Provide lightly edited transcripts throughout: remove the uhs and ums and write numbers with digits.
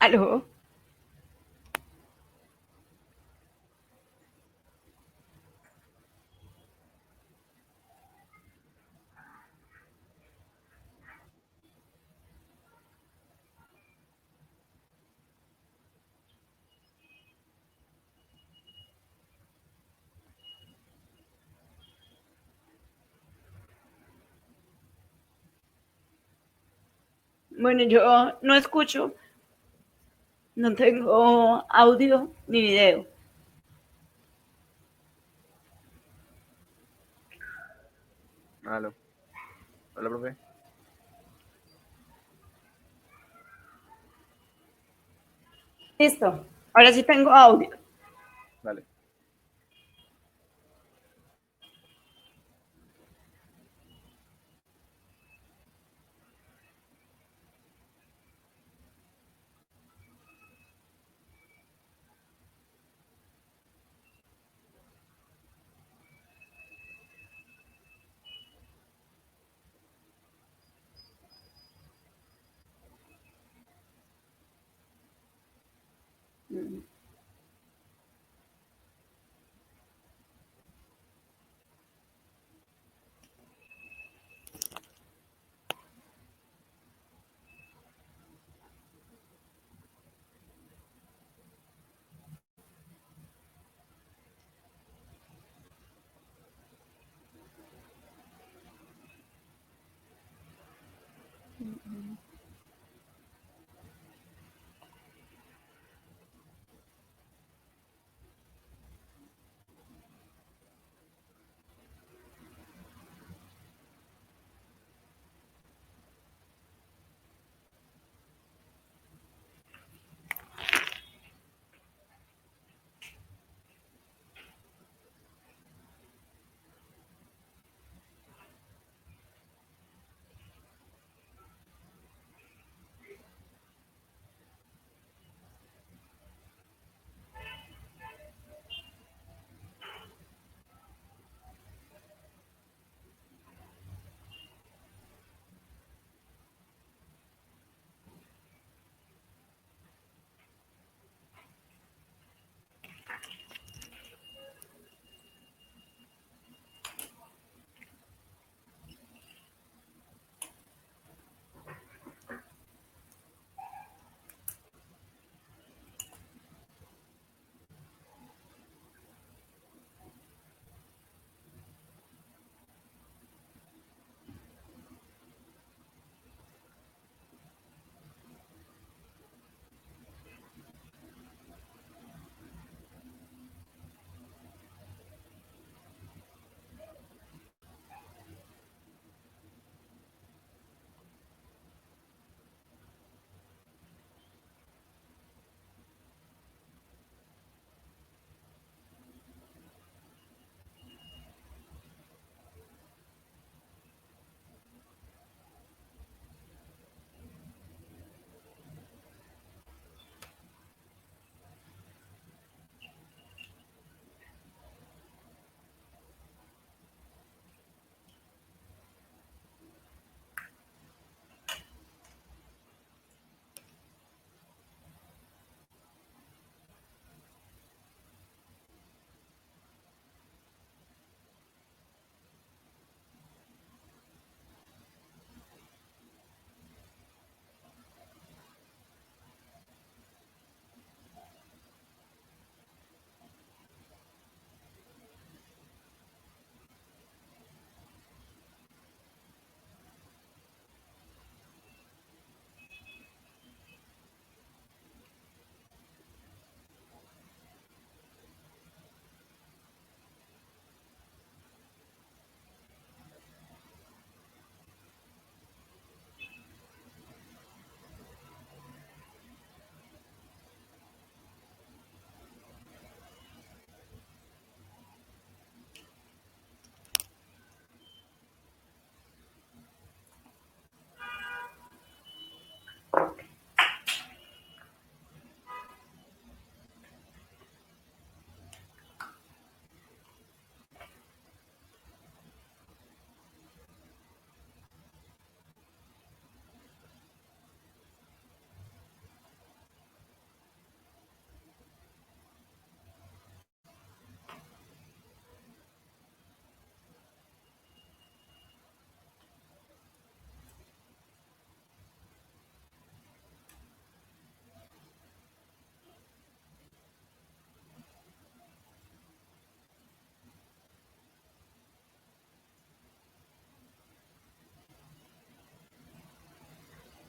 ¿Aló? Bueno, yo no escucho, no tengo audio ni video. Aló. Hola, profe. Listo, ahora sí tengo audio. Dale.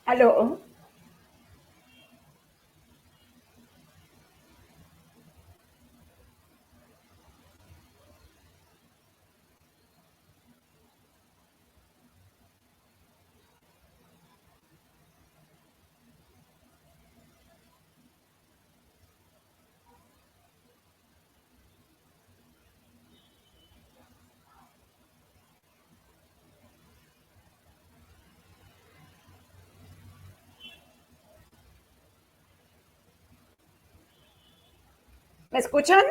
¿Aló? ¿Me escuchan?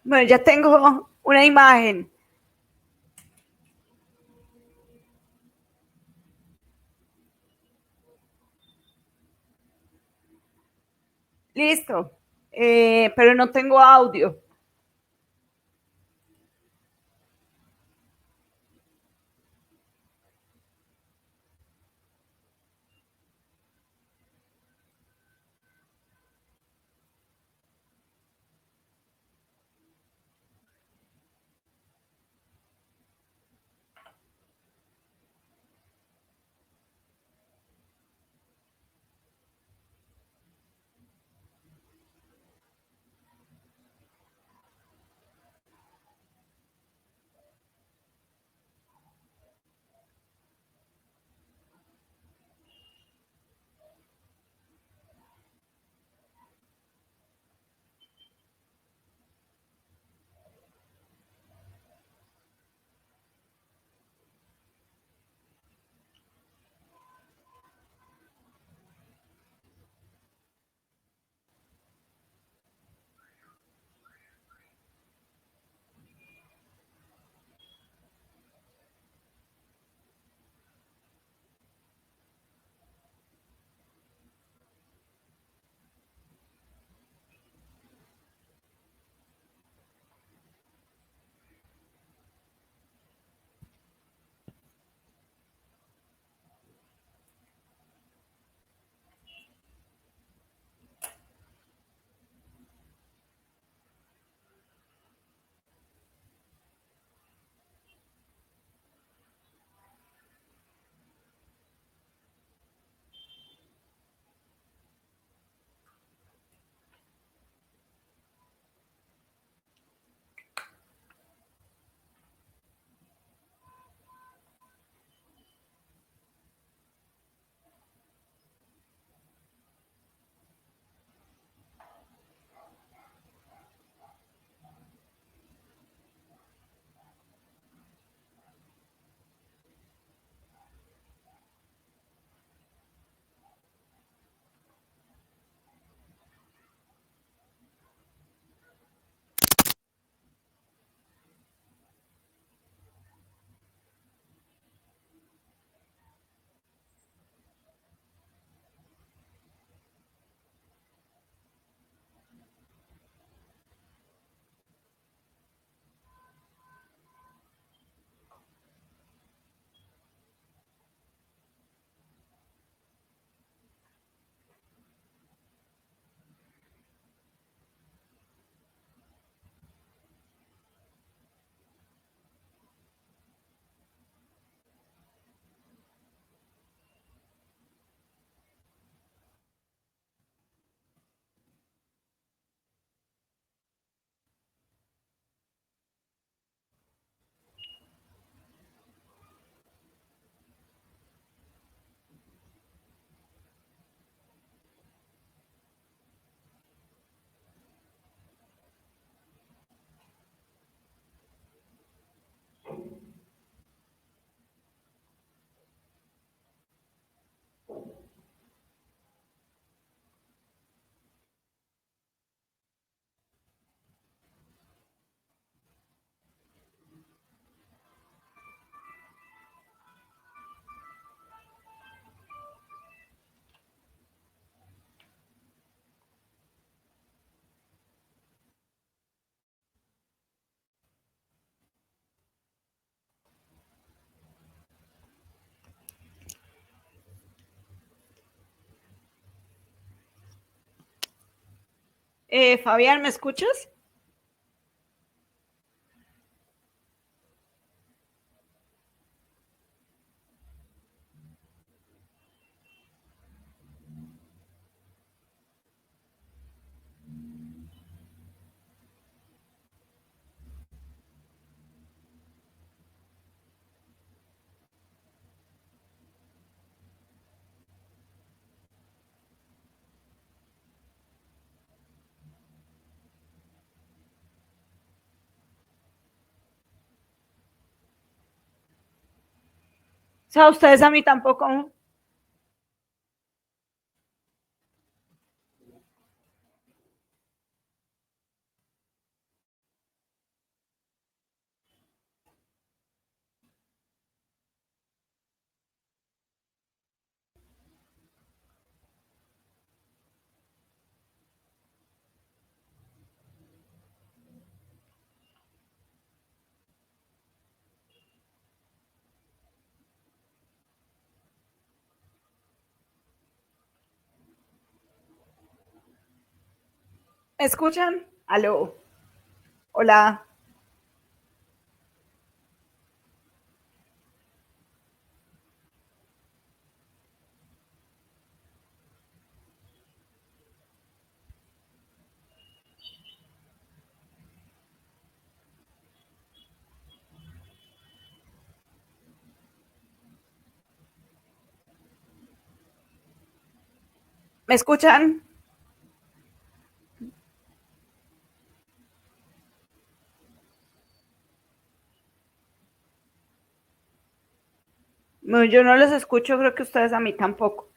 Bueno, ya tengo una imagen. Listo. Pero no tengo audio. Fabián, ¿me escuchas? O sea, ustedes a mí tampoco. ¿Me escuchan? Aló. Hola. ¿Me escuchan? No, yo no los escucho, creo que ustedes a mí tampoco.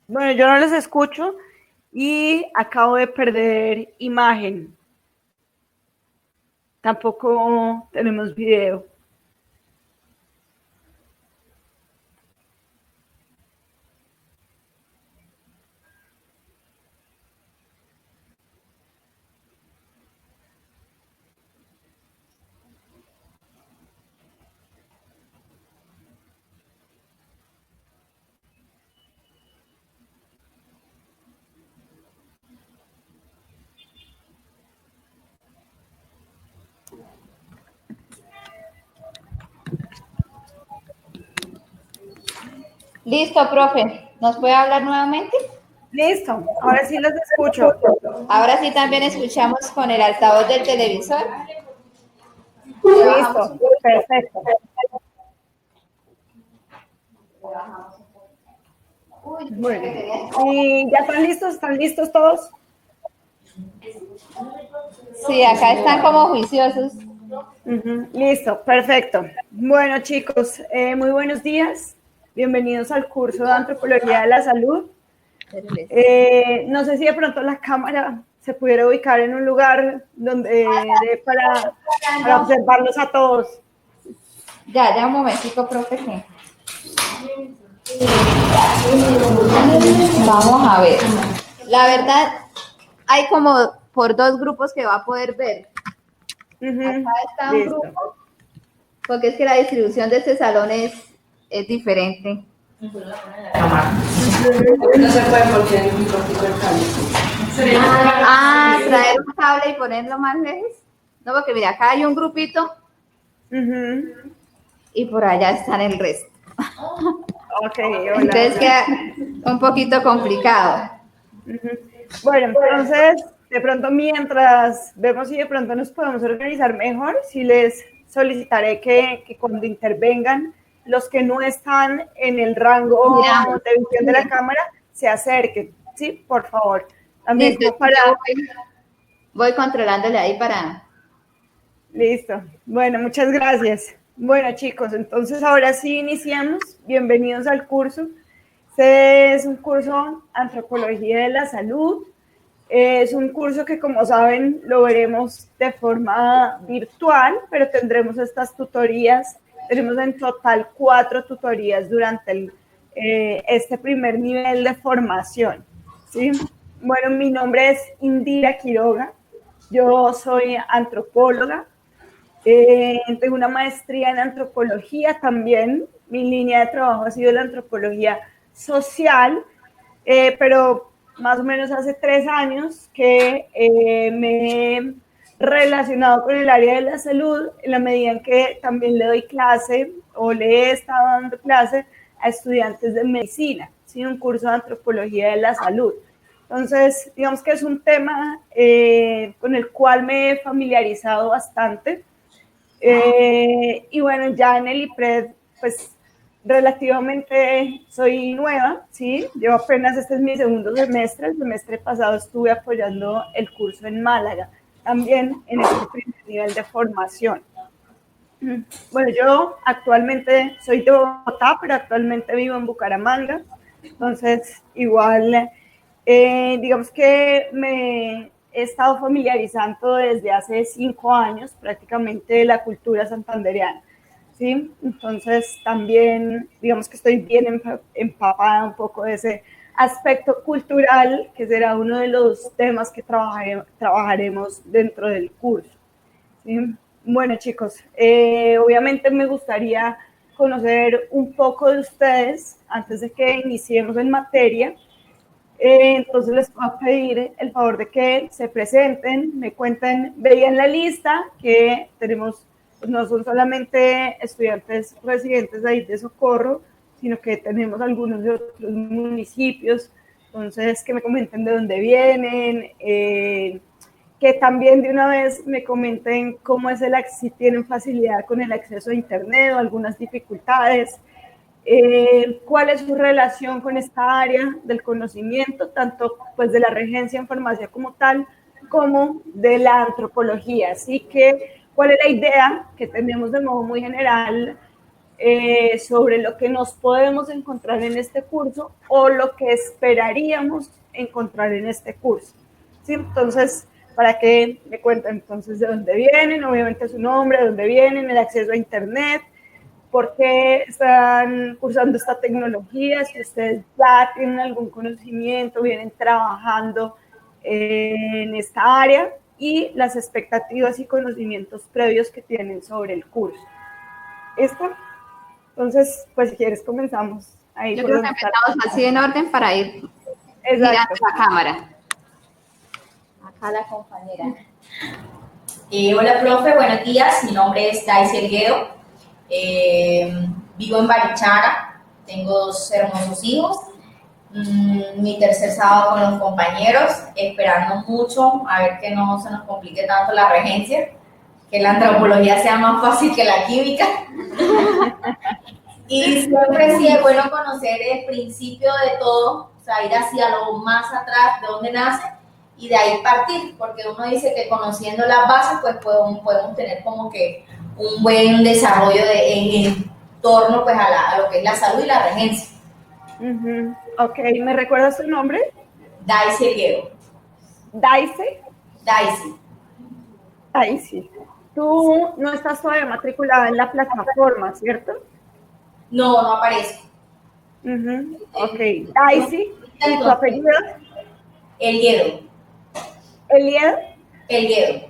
Bueno, yo no les escucho y acabo de perder imagen. Tampoco tenemos video. Listo, profe. ¿Nos puede hablar nuevamente? Listo, ahora sí los escucho. Ahora sí también escuchamos con el altavoz del televisor. Listo, perfecto. Bueno, ¿y ya están listos? ¿Están listos todos? Sí, acá están como juiciosos. Listo, perfecto. Bueno, chicos, muy buenos días. Bienvenidos al curso de Antropología de la Salud. No sé si de pronto la cámara se pudiera ubicar en un lugar donde para observarlos a todos. Ya un momentico, profe. Vamos a ver. La verdad, hay como por dos grupos que va a poder ver. Acá está un Listo. grupo, porque es que la distribución de este salón es diferente. No se puede porque hay un cortico el cable. Traer un cable y ponerlo más lejos. No, porque mira, acá hay un grupito y por allá están el resto. Ok, hola. Entonces queda un poquito complicado. Bueno, entonces, de pronto mientras vemos si de pronto nos podemos organizar mejor, si les solicitaré que cuando intervengan, los que no están en el rango de visión de la cámara, se acerquen, ¿sí? Por favor. También Listo, para... voy controlándole ahí para... Listo. Bueno, muchas gracias. Bueno, chicos, entonces ahora sí iniciamos. Bienvenidos al curso. Este es un curso Antropología de la Salud. Es un curso que, como saben, lo veremos de forma virtual, pero tendremos estas tutorías. Tenemos en total 4 tutorías durante este primer nivel de formación, ¿sí? Bueno, mi nombre es Indira Quiroga, yo soy antropóloga, tengo una maestría en antropología también, mi línea de trabajo ha sido la antropología social, pero más o menos hace 3 años que me he relacionado con el área de la salud, en la medida en que también le doy clase o le he estado dando clase a estudiantes de medicina, ¿sí? Un curso de antropología de la salud. Entonces, digamos que es un tema con el cual me he familiarizado bastante. Y bueno, ya en el IPRED, pues relativamente soy nueva, ¿sí? Llevo apenas, este es mi segundo semestre, el semestre pasado estuve apoyando el curso en Málaga, también en este primer nivel de formación. Bueno, yo actualmente soy de Bogotá, pero actualmente vivo en Bucaramanga, entonces igual, digamos que me he estado familiarizando desde hace 5 años prácticamente de la cultura santandereana, ¿sí? Entonces también digamos que estoy bien empapada un poco de ese aspecto cultural, que será uno de los temas que trabajaremos dentro del curso, ¿sí? Bueno, chicos, obviamente me gustaría conocer un poco de ustedes antes de que iniciemos en materia. Entonces les voy a pedir el favor de que se presenten, me cuenten, veían la lista que tenemos, pues no son solamente estudiantes residentes de ahí de Socorro, sino que tenemos algunos de otros municipios, entonces que me comenten de dónde vienen, que también de una vez me comenten cómo es si tienen facilidad con el acceso a internet o algunas dificultades, cuál es su relación con esta área del conocimiento, tanto pues de la regencia en farmacia como tal, como de la antropología. Así que, ¿cuál es la idea que tenemos de modo muy general sobre lo que nos podemos encontrar en este curso o lo que esperaríamos encontrar en este curso? ¿Sí? Entonces, para que me cuenten entonces de dónde vienen, obviamente su nombre, de dónde vienen, el acceso a internet, por qué están cursando esta tecnología, si ustedes ya tienen algún conocimiento, vienen trabajando en esta área y las expectativas y conocimientos previos que tienen sobre el curso. ¿Esto? Entonces, pues si quieres comenzamos ahí. Yo creo que empezamos así en orden para ir mirando la cámara. Acá la compañera. Hola, profe, buenos días. Mi nombre es Daisy Elguedo. Vivo en Barichara. Tengo 2 hermosos hijos. Mi tercer sábado con los compañeros, esperando mucho a ver que no se nos complique tanto la regencia, que la antropología sea más fácil que la química. Y siempre sí es bueno conocer el principio de todo, o sea, ir hacia lo más atrás, de dónde nace, y de ahí partir, porque uno dice que conociendo las bases, pues podemos tener como que un buen desarrollo en torno pues a lo que es la salud y la regencia. Ok, ¿me recuerdas tu nombre? Daisy Elguedo. ¿Daisy? Daisy. Daisy. Tú no estás todavía matriculada en la plataforma, ¿cierto? No, no aparece. Ok, Daisy. ¿Y tu apellido? Elguedo. ¿Eliedo? Elguedo.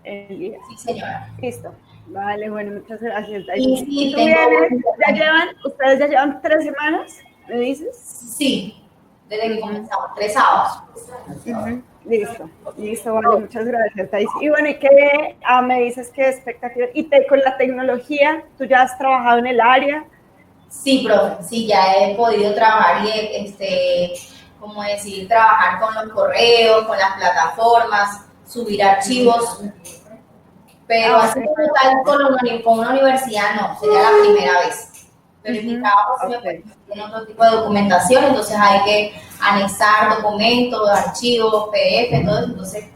Eliedo. Sí, señora. Listo. Vale, bueno, muchas gracias, Daisy. ¿Y tú vienes, ustedes ya llevan 3 semanas, me dices? Sí, desde que comenzamos, 3 sábados. Listo, vale, muchas gracias, Daisy. Y bueno, ¿y qué me dices qué expectativas? ¿Y con la tecnología, tú ya has trabajado en el área? Sí, profe, sí, ya he podido trabajar y como decir, trabajar con los correos, con las plataformas, subir archivos, pero así como tal con una universidad no, sería la primera vez. Pero en mi trabajo tiene otro tipo de documentación, entonces hay que anexar documentos, archivos, PDF, todo eso, entonces,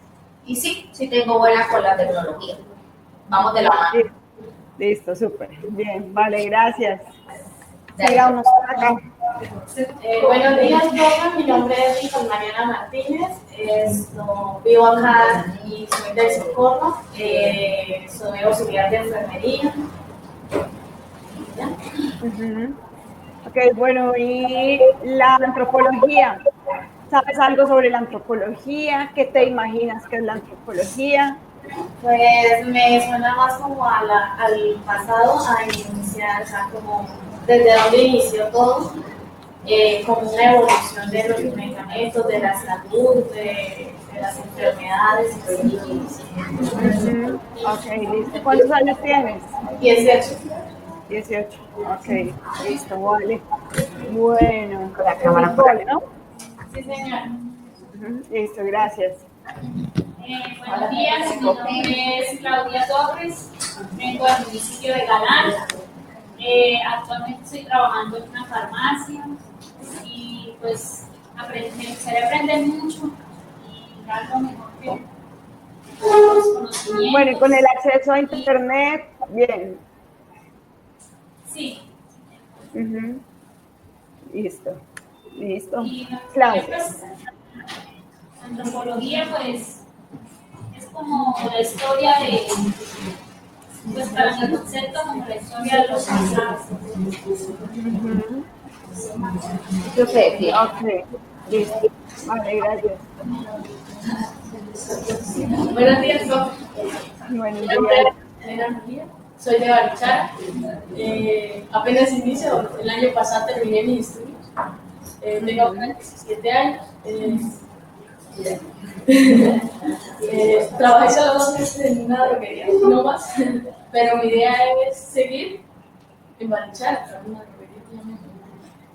y sí tengo buena con la tecnología. Vamos de la mano. Listo, súper, bien, vale, gracias. Sigamos acá. Buenos días, profe. Mi nombre es Nicole Mariana Martínez. Vivo acá y soy del Socorro. Soy auxiliar de enfermería. Ok, bueno, y la antropología. ¿Sabes algo sobre la antropología? ¿Qué te imaginas que es la antropología? Pues me suena más como al pasado, a iniciar, o sea, como desde donde inició todo, como una evolución de los medicamentos, de la salud, de las enfermedades. Ok, listo. ¿Cuántos años tienes? 18. 18. Ok, listo, vale. Bueno, Con la cámara por acá. ¿no? Sí, señora. Listo, gracias. Buenos días, mi nombre es Claudia Torres, vengo del municipio de Galán. Actualmente estoy trabajando en una farmacia y pues me gustaría aprender mucho y dar lo mejor que los conocimientos. Bueno, y con el acceso a internet, bien. Sí. Listo. Listo. Y Claudia. pues, antropología pues es como la historia de, pues para mi concepto, como la historia de los pasados. Yo sé, sí. Ok, listo. Vale, gracias. Buenos días, profe. Buenos Mi nombre días. es Elena Mejía, soy de Barichara. Apenas inicio, el año pasado terminé mis estudios. Tengo 17 años. Trabajé solo 2 meses en una droguería, no más. Pero mi idea es seguir en Barichara, trabajar en una droguería.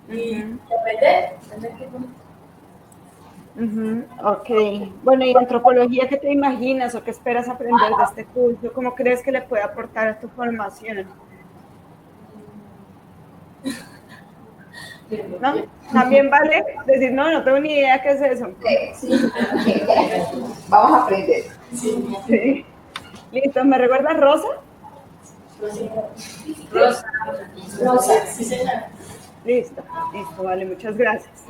Y aprender qué bonito. Ok, bueno, ¿y antropología qué te imaginas o qué esperas aprender de este curso? ¿Cómo crees que le puede aportar a tu formación? ¿No? También vale decir, no, no tengo ni idea qué es eso. Sí. Vamos a aprender. Sí. Listo, ¿me recuerdas Rosa? Rosa, sí señora. Listo, listo, vale, muchas gracias.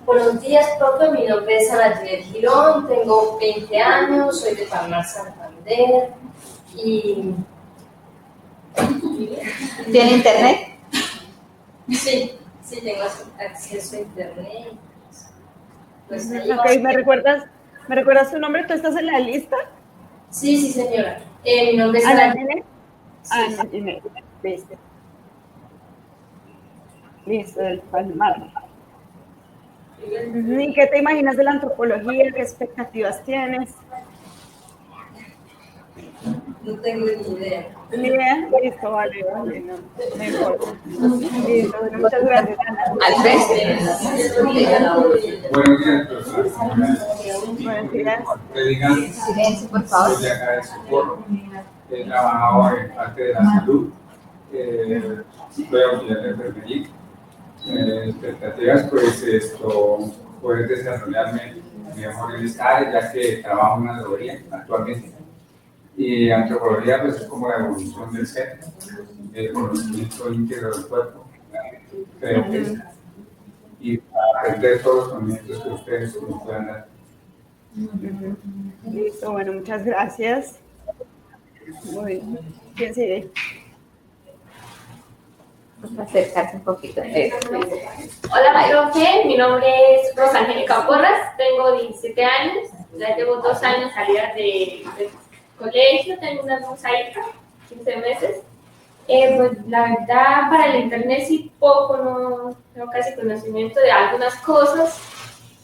Buenos días, profe. Mi nombre es Ana Ginette Girón, tengo 20 años, soy de Palmar, Santander y... ¿Tiene internet? Sí, tengo acceso a internet. Pues, Ok, ¿me recuerdas tu nombre? ¿Tú estás en la lista? sí, señora. Mi nombre es Ana Ana. Ginette. Ana Ginette, listo. Listo, del Palmar. ¿Y qué te imaginas de la antropología? ¿Qué expectativas tienes? No tengo ni idea. ¿Ni idea? Listo, vale, no importa. Listo, bueno, muchas gracias, Ana. Al frente. Buenos días, profesor. Buenos días. Me digan, Silencio, por favor. soy de acá de Socorro. He trabajado en parte de la salud. Soy auxiliar de enfermería. Expectativas, pues, poder desarrollarme mejor en esta área, ya que trabajo en una droguería actualmente. Y antropología, pues, es como la evolución del ser, el conocimiento íntegro del cuerpo. Creo que y aprender todos los conocimientos que ustedes nos puedan dar. Listo, bueno, muchas gracias. Muy bien. ¿Quién sigue? Acercarse un poquito. Hola, profe, mi nombre es Rosa Angélica Porras, tengo 17 años, ya llevo 2 años salida del colegio, tengo una hermosa hija, 15 meses. Pues la verdad, para el internet sí poco, no tengo casi conocimiento de algunas cosas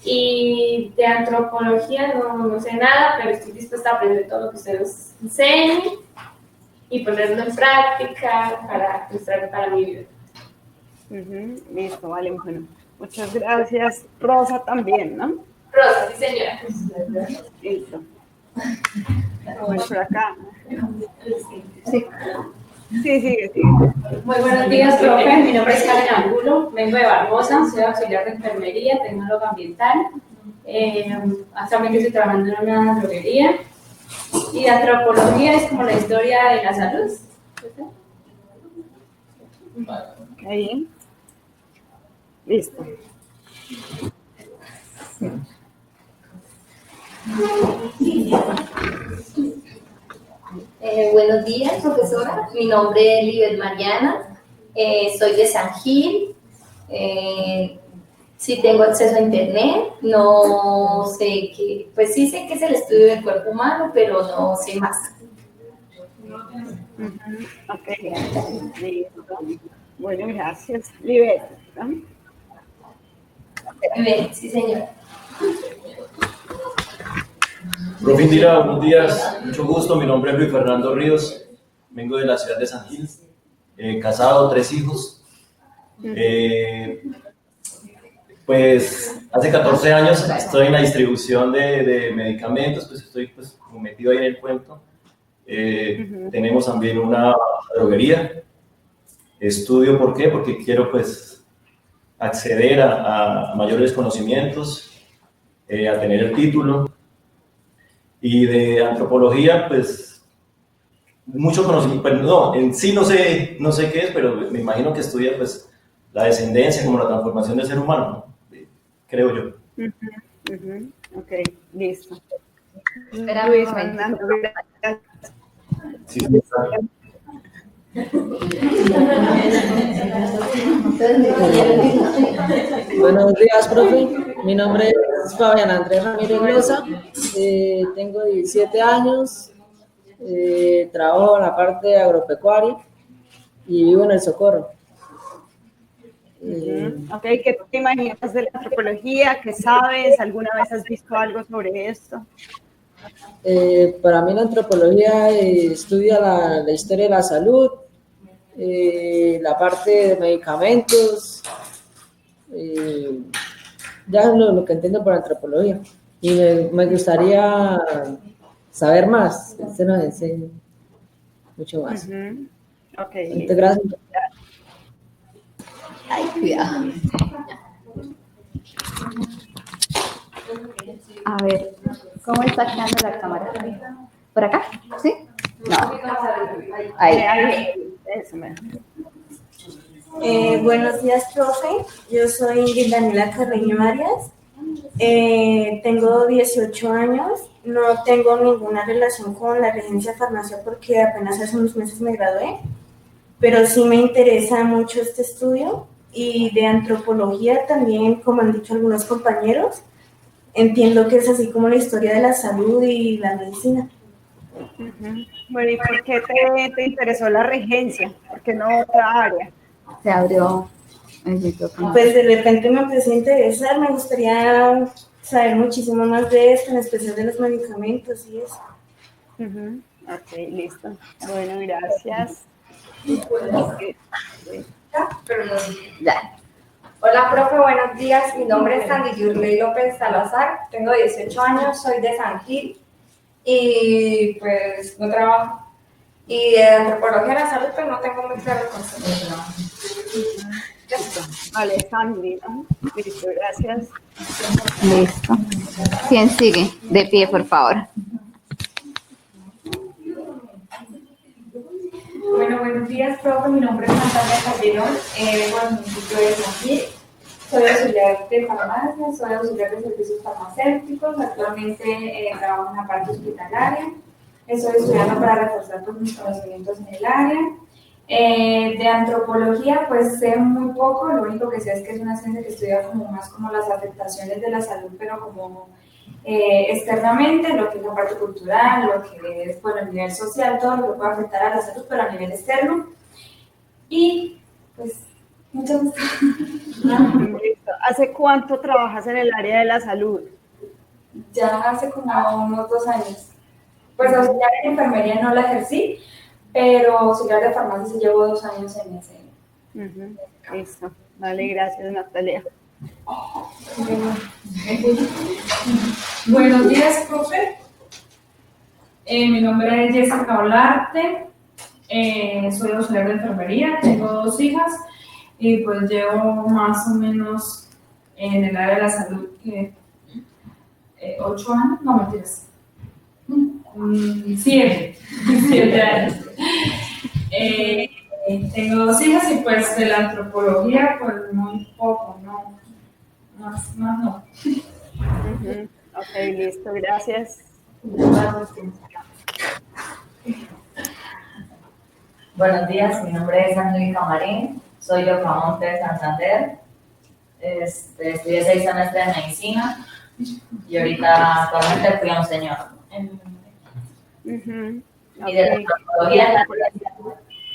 y de antropología no sé nada, pero estoy dispuesta a aprender todo lo que ustedes enseñen y ponerlo en práctica para mi vida. Listo, vale, bueno. Muchas gracias. Rosa también, ¿no? Rosa, sí señora. Listo. Bueno, por acá. Sí. Sí, sigue. Muy buenos días, profe. Mi nombre es Karen Angulo, vengo de Barbosa, soy auxiliar de enfermería, tecnóloga ambiental. Actualmente estoy trabajando en una droguería. Y antropología es como la historia de la salud. Ahí. Listo. Buenos días, profesora. Mi nombre es Libet Mariana. soy de San Gil, sí tengo acceso a internet, no sé qué, pues sí sé que es el estudio del cuerpo humano, pero no sé más. Ok, listo. Bueno, gracias. Libet, ¿no? Sí, señor. Profe Indira, buenos días, mucho gusto, mi nombre es Luis Fernando Ríos, vengo de la ciudad de San Gil, casado, 3 hijos. Pues hace 14 años estoy en la distribución de medicamentos, pues estoy pues, como metido ahí en el cuento. Tenemos también una droguería. Estudio, ¿por qué? Porque quiero pues acceder a mayores conocimientos, a tener el título. Y de antropología, pues mucho conocimiento, pero no, en sí no sé qué es, pero me imagino que estudia pues la descendencia como la transformación del ser humano, ¿no? Creo yo. Ok, listo. Espera, Luis un momento. Fernando, gracias. Sí, sí, está. Buenos días, profe. Mi nombre es Fabián Andrés Ramírez Loza. Tengo 17 años. Trabajo en la parte agropecuaria y vivo en El Socorro. Ok, ¿qué te imaginas de la antropología? ¿Qué sabes? ¿Alguna vez has visto algo sobre esto? Para mí la antropología estudia la historia de la salud, la parte de medicamentos, ya es lo que entiendo por antropología. Y me gustaría saber más, usted nos enseña mucho más. Ok, Muchas gracias. Ay, cuidado. A ver, ¿cómo está quedando la cámara? ¿Por acá? ¿Sí? No. Ahí. Eso, Buenos días, profe. Yo soy Ingrid Daniela Carreño Arias. Tengo 18 años. No tengo ninguna relación con la regencia de farmacia porque apenas hace unos meses me gradué. Pero sí me interesa mucho este estudio. Y de antropología también, como han dicho algunos compañeros, entiendo que es así como la historia de la salud y la medicina. Bueno, ¿y por qué te interesó la regencia? ¿Por qué no otra área? Se abrió el micrófono. Pues de repente me empecé a interesar, me gustaría saber muchísimo más de esto, en especial de los medicamentos y eso. Ok, listo. Bueno, gracias. Ya. Hola, profe, buenos días. Mi nombre es Sandy Yurley López Salazar. Tengo 18 años, soy de San Gil y pues no trabajo. Y de antropología de la salud, pues no tengo muy claro el concepto. Vale, Sandy, ¿no? Listo, gracias. Listo. ¿Quién sigue? De pie, por favor. Bueno, buenos días, profe. Mi nombre es Natalia Calderón, vengo del municipio de San Gil. Soy auxiliar de farmacia, soy auxiliar de servicios farmacéuticos. Actualmente trabajo en la parte hospitalaria. Estoy estudiando para reforzar pues, mis conocimientos en el área. De antropología, pues sé muy poco. Lo único que sé es que es una ciencia que estudia como más como las afectaciones de la salud, pero como externamente, lo que es la parte cultural, lo que es bueno, a nivel social, todo lo que puede afectar a la salud, pero a nivel externo. Y pues, muchas gracias. ¿Hace cuánto trabajas en el área de la salud? Ya hace como unos 2 años. Pues auxiliar de enfermería no la ejercí, pero auxiliar de farmacia sí llevo 2 años en ese. Listo. Vale, gracias, Natalia. Buenos días, profe. Mi nombre es Jessica Olarte. Soy auxiliar de enfermería, tengo 2 hijas y pues llevo más o menos en el área de la salud 8 años, no mentiras. 7 años. Tengo 2 hijas y pues de la antropología pues muy poco, ¿no? Más no. Ok, listo, gracias. Buenos días, mi nombre es Angélica Marín, soy de Monte de Santander. Estudié 6 semestres de medicina y ahorita actualmente fui a un señor. Y de la antropología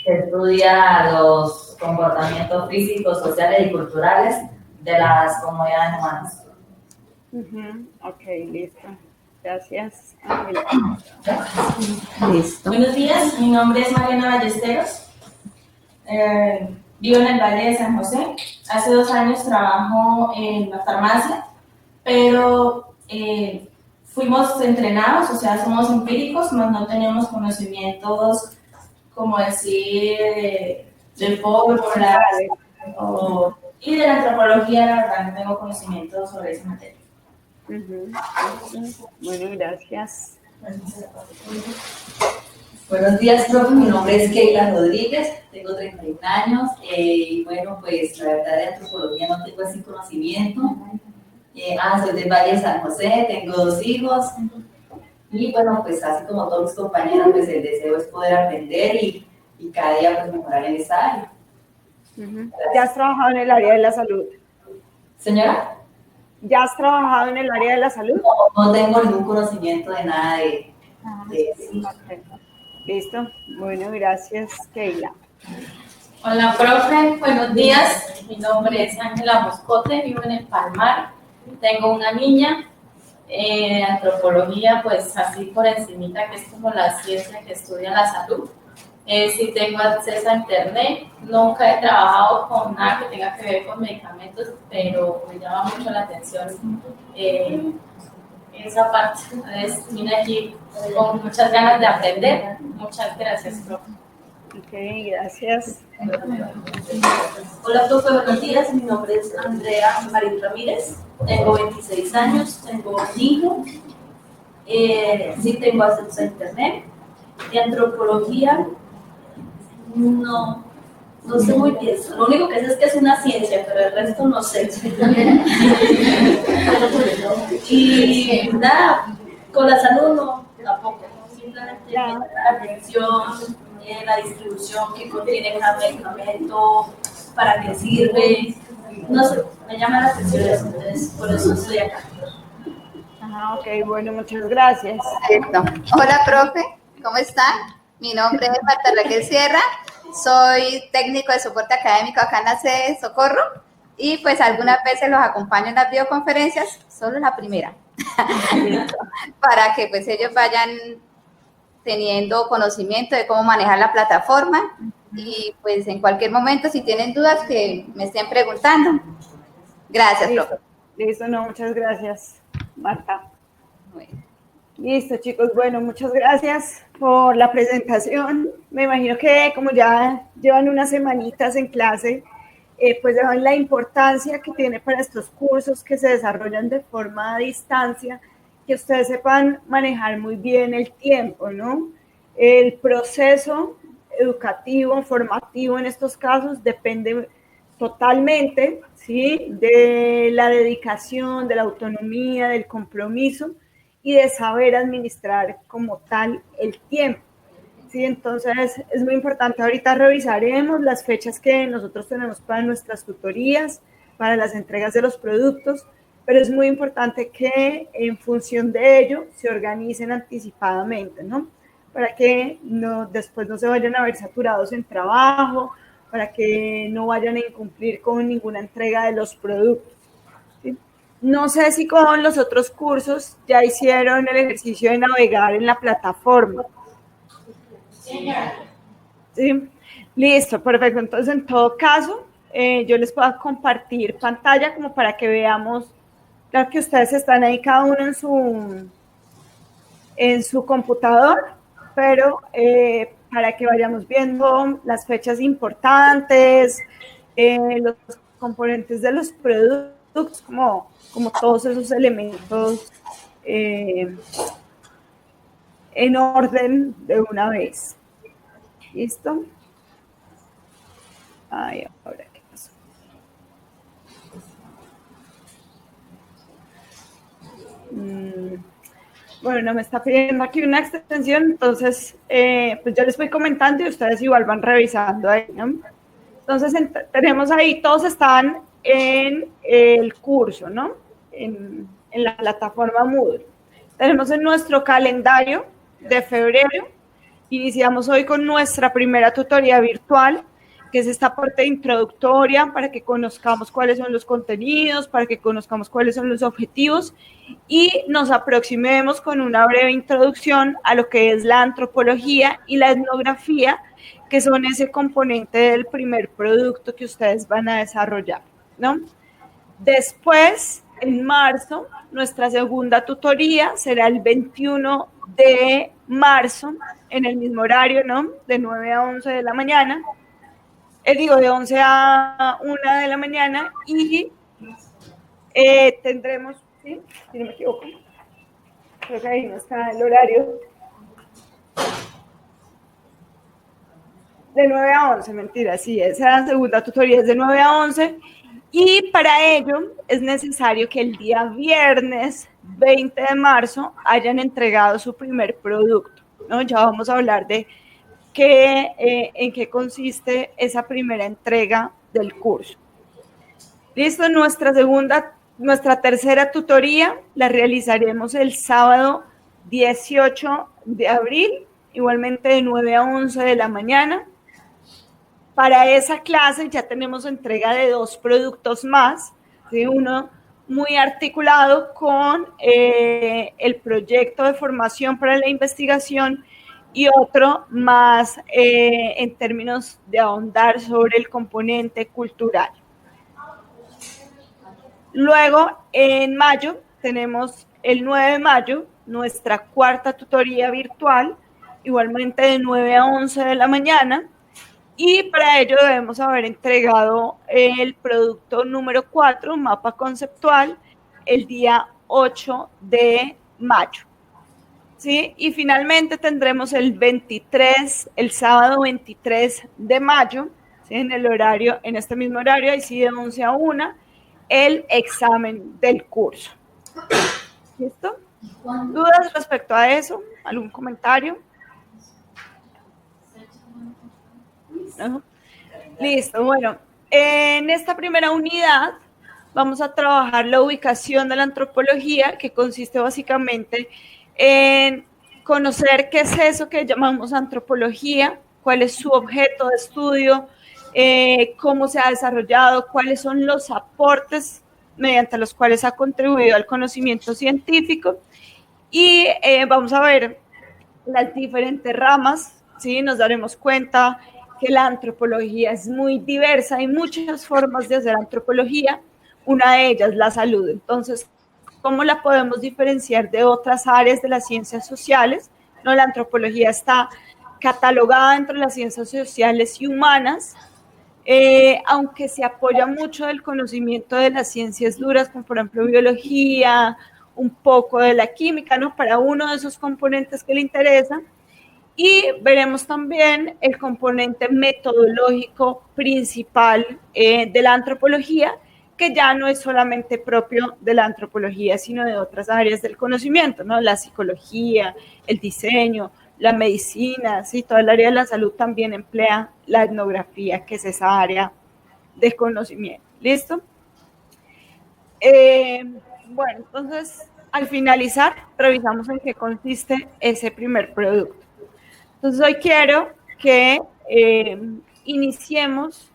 se estudia los comportamientos físicos, sociales y culturales de las comunidades humanas. Ok, listo. Gracias. Listo. Buenos días, mi nombre es Mariana Ballesteros. Vivo en el Valle de San José. Hace 2 años trabajo en la farmacia, pero fuimos entrenados, o sea, somos empíricos, mas no tenemos conocimientos, como decir, de fórmulas y de la antropología, la verdad, no tengo conocimiento sobre esa materia. Bueno, gracias. Buenos días, profe. Mi nombre es Keila Rodríguez, tengo 31 años. Y bueno, pues la verdad de antropología no tengo así conocimiento. Soy del Valle de San José, tengo 2 hijos. Y bueno, pues así como todos mis compañeros, pues el deseo es poder aprender y cada día pues mejorar en esta área. ¿Ya has trabajado en el área de la salud? Señora. ¿Ya has trabajado en el área de la salud? No tengo ningún conocimiento de nada de eso. Listo. Bueno, gracias, Keila. Hola, profe. Buenos días. Mi nombre es Ángela Moscote, vivo en el Palmar. Tengo una niña. Antropología, pues así por encimita, que es como la ciencia que estudia la salud. Sí tengo acceso a internet. Nunca he trabajado con nada que tenga que ver con medicamentos, pero me llama mucho la atención esa parte. Entonces, vine aquí con muchas ganas de aprender. Muchas gracias, profe. Ok, gracias. Hola, profe, buenos días. Mi nombre es Andrea Marín Ramírez. Tengo 26 años, tengo un hijo. Sí tengo acceso a internet. De antropología, no sé muy bien. Lo único que sé es que es una ciencia, pero el resto no sé. Y nada, con la salud no, tampoco. Simplemente la atención, la distribución que contiene cada medicamento, para qué sirve. No sé, me llama la atención eso, entonces por eso estoy acá. Ok, bueno, muchas gracias. Perfecto. Hola, profe, ¿cómo están? Mi nombre es Marta Raquel Sierra, soy técnico de soporte académico acá en la sede de Socorro y pues algunas veces los acompaño en las videoconferencias, solo la primera, para que pues ellos vayan teniendo conocimiento de cómo manejar la plataforma y pues en cualquier momento si tienen dudas que me estén preguntando. Gracias, profe. Listo, no, muchas gracias, Marta. Listo, chicos, bueno, muchas gracias por la presentación. Me imagino que como ya llevan unas semanitas en clase, pues saben la importancia que tiene para estos cursos que se desarrollan de forma a distancia, que ustedes sepan manejar muy bien el tiempo, ¿no? El proceso educativo, formativo en estos casos depende totalmente, ¿sí?, de la dedicación, de la autonomía, del compromiso y de saber administrar como tal el tiempo. Sí, entonces es muy importante. Ahorita revisaremos las fechas que nosotros tenemos para nuestras tutorías, para las entregas de los productos, pero es muy importante que en función de ello se organicen anticipadamente, ¿no? Para que después no se vayan a ver saturados en trabajo, para que no vayan a incumplir con ninguna entrega de los productos. ¿Sí? No sé si con los otros cursos ya hicieron el ejercicio de navegar en la plataforma. Sí, listo, perfecto. Entonces, en todo caso, yo les puedo compartir pantalla como para que veamos, claro que ustedes están ahí cada uno en su computador, pero para que vayamos viendo las fechas importantes, los componentes de los productos, como todos esos elementos en orden de una vez. ¿Listo? Ay, ahora qué pasó. Bueno, no me está pidiendo aquí una extensión, entonces pues yo les voy comentando y ustedes igual van revisando ahí, ¿no? Entonces, tenemos ahí, todos están en el curso, ¿no? En la plataforma Moodle. Tenemos en nuestro calendario de febrero, iniciamos hoy con nuestra primera tutoría virtual, que es esta parte introductoria para que conozcamos cuáles son los contenidos, para que conozcamos cuáles son los objetivos y nos aproximemos con una breve introducción a lo que es la antropología y la etnografía, que son ese componente del primer producto que ustedes van a desarrollar, ¿no? Después, en marzo, nuestra segunda tutoría será el 21 de marzo, en el mismo horario, ¿no? De 9 a 11 de la mañana. De 11 a 1 de la mañana y tendremos, ¿sí? Si no me equivoco, creo que ahí no está el horario. De 9 a 11, mentira, sí, esa segunda tutoría es de 9 a 11 y para ello es necesario que el día viernes 20 de marzo hayan entregado su primer producto, ¿no? Ya vamos a hablar de en qué consiste esa primera entrega del curso. Listo, nuestra tercera tutoría la realizaremos el sábado 18 de abril, igualmente de 9 a 11 de la mañana. Para esa clase ya tenemos entrega de 2 productos más, ¿sí? Uno muy articulado con el proyecto de formación para la investigación y otro más en términos de ahondar sobre el componente cultural. Luego, en mayo, tenemos el 9 de mayo, nuestra cuarta tutoría virtual, igualmente de 9 a 11 de la mañana, y para ello debemos haber entregado el producto número 4, mapa conceptual, el día 8 de mayo. ¿Sí? Y finalmente tendremos el sábado 23 de mayo, ¿sí? En este mismo horario, ahí sí de 11 a 1, el examen del curso. ¿Listo? ¿Dudas respecto a eso? ¿Algún comentario? ¿No? Listo, bueno, en esta primera unidad vamos a trabajar la ubicación de la antropología, que consiste básicamente en conocer qué es eso que llamamos antropología, cuál es su objeto de estudio, cómo se ha desarrollado, cuáles son los aportes mediante los cuales ha contribuido al conocimiento científico y vamos a ver las diferentes ramas, ¿sí? Nos daremos cuenta que la antropología es muy diversa, hay muchas formas de hacer antropología, una de ellas la salud. Entonces, ¿cómo la podemos diferenciar de otras áreas de las ciencias sociales? No, la antropología está catalogada entre las ciencias sociales y humanas, aunque se apoya mucho del conocimiento de las ciencias duras, como por ejemplo biología, un poco de la química, ¿no? Para uno de esos componentes que le interesa. Y veremos también el componente metodológico principal de la antropología, que ya no es solamente propio de la antropología, sino de otras áreas del conocimiento, ¿no? La psicología, el diseño, la medicina, ¿sí? Toda el área de la salud también emplea la etnografía, que es esa área de conocimiento. ¿Listo? Bueno, entonces, al finalizar, revisamos en qué consiste ese primer producto. Entonces, hoy quiero que iniciemos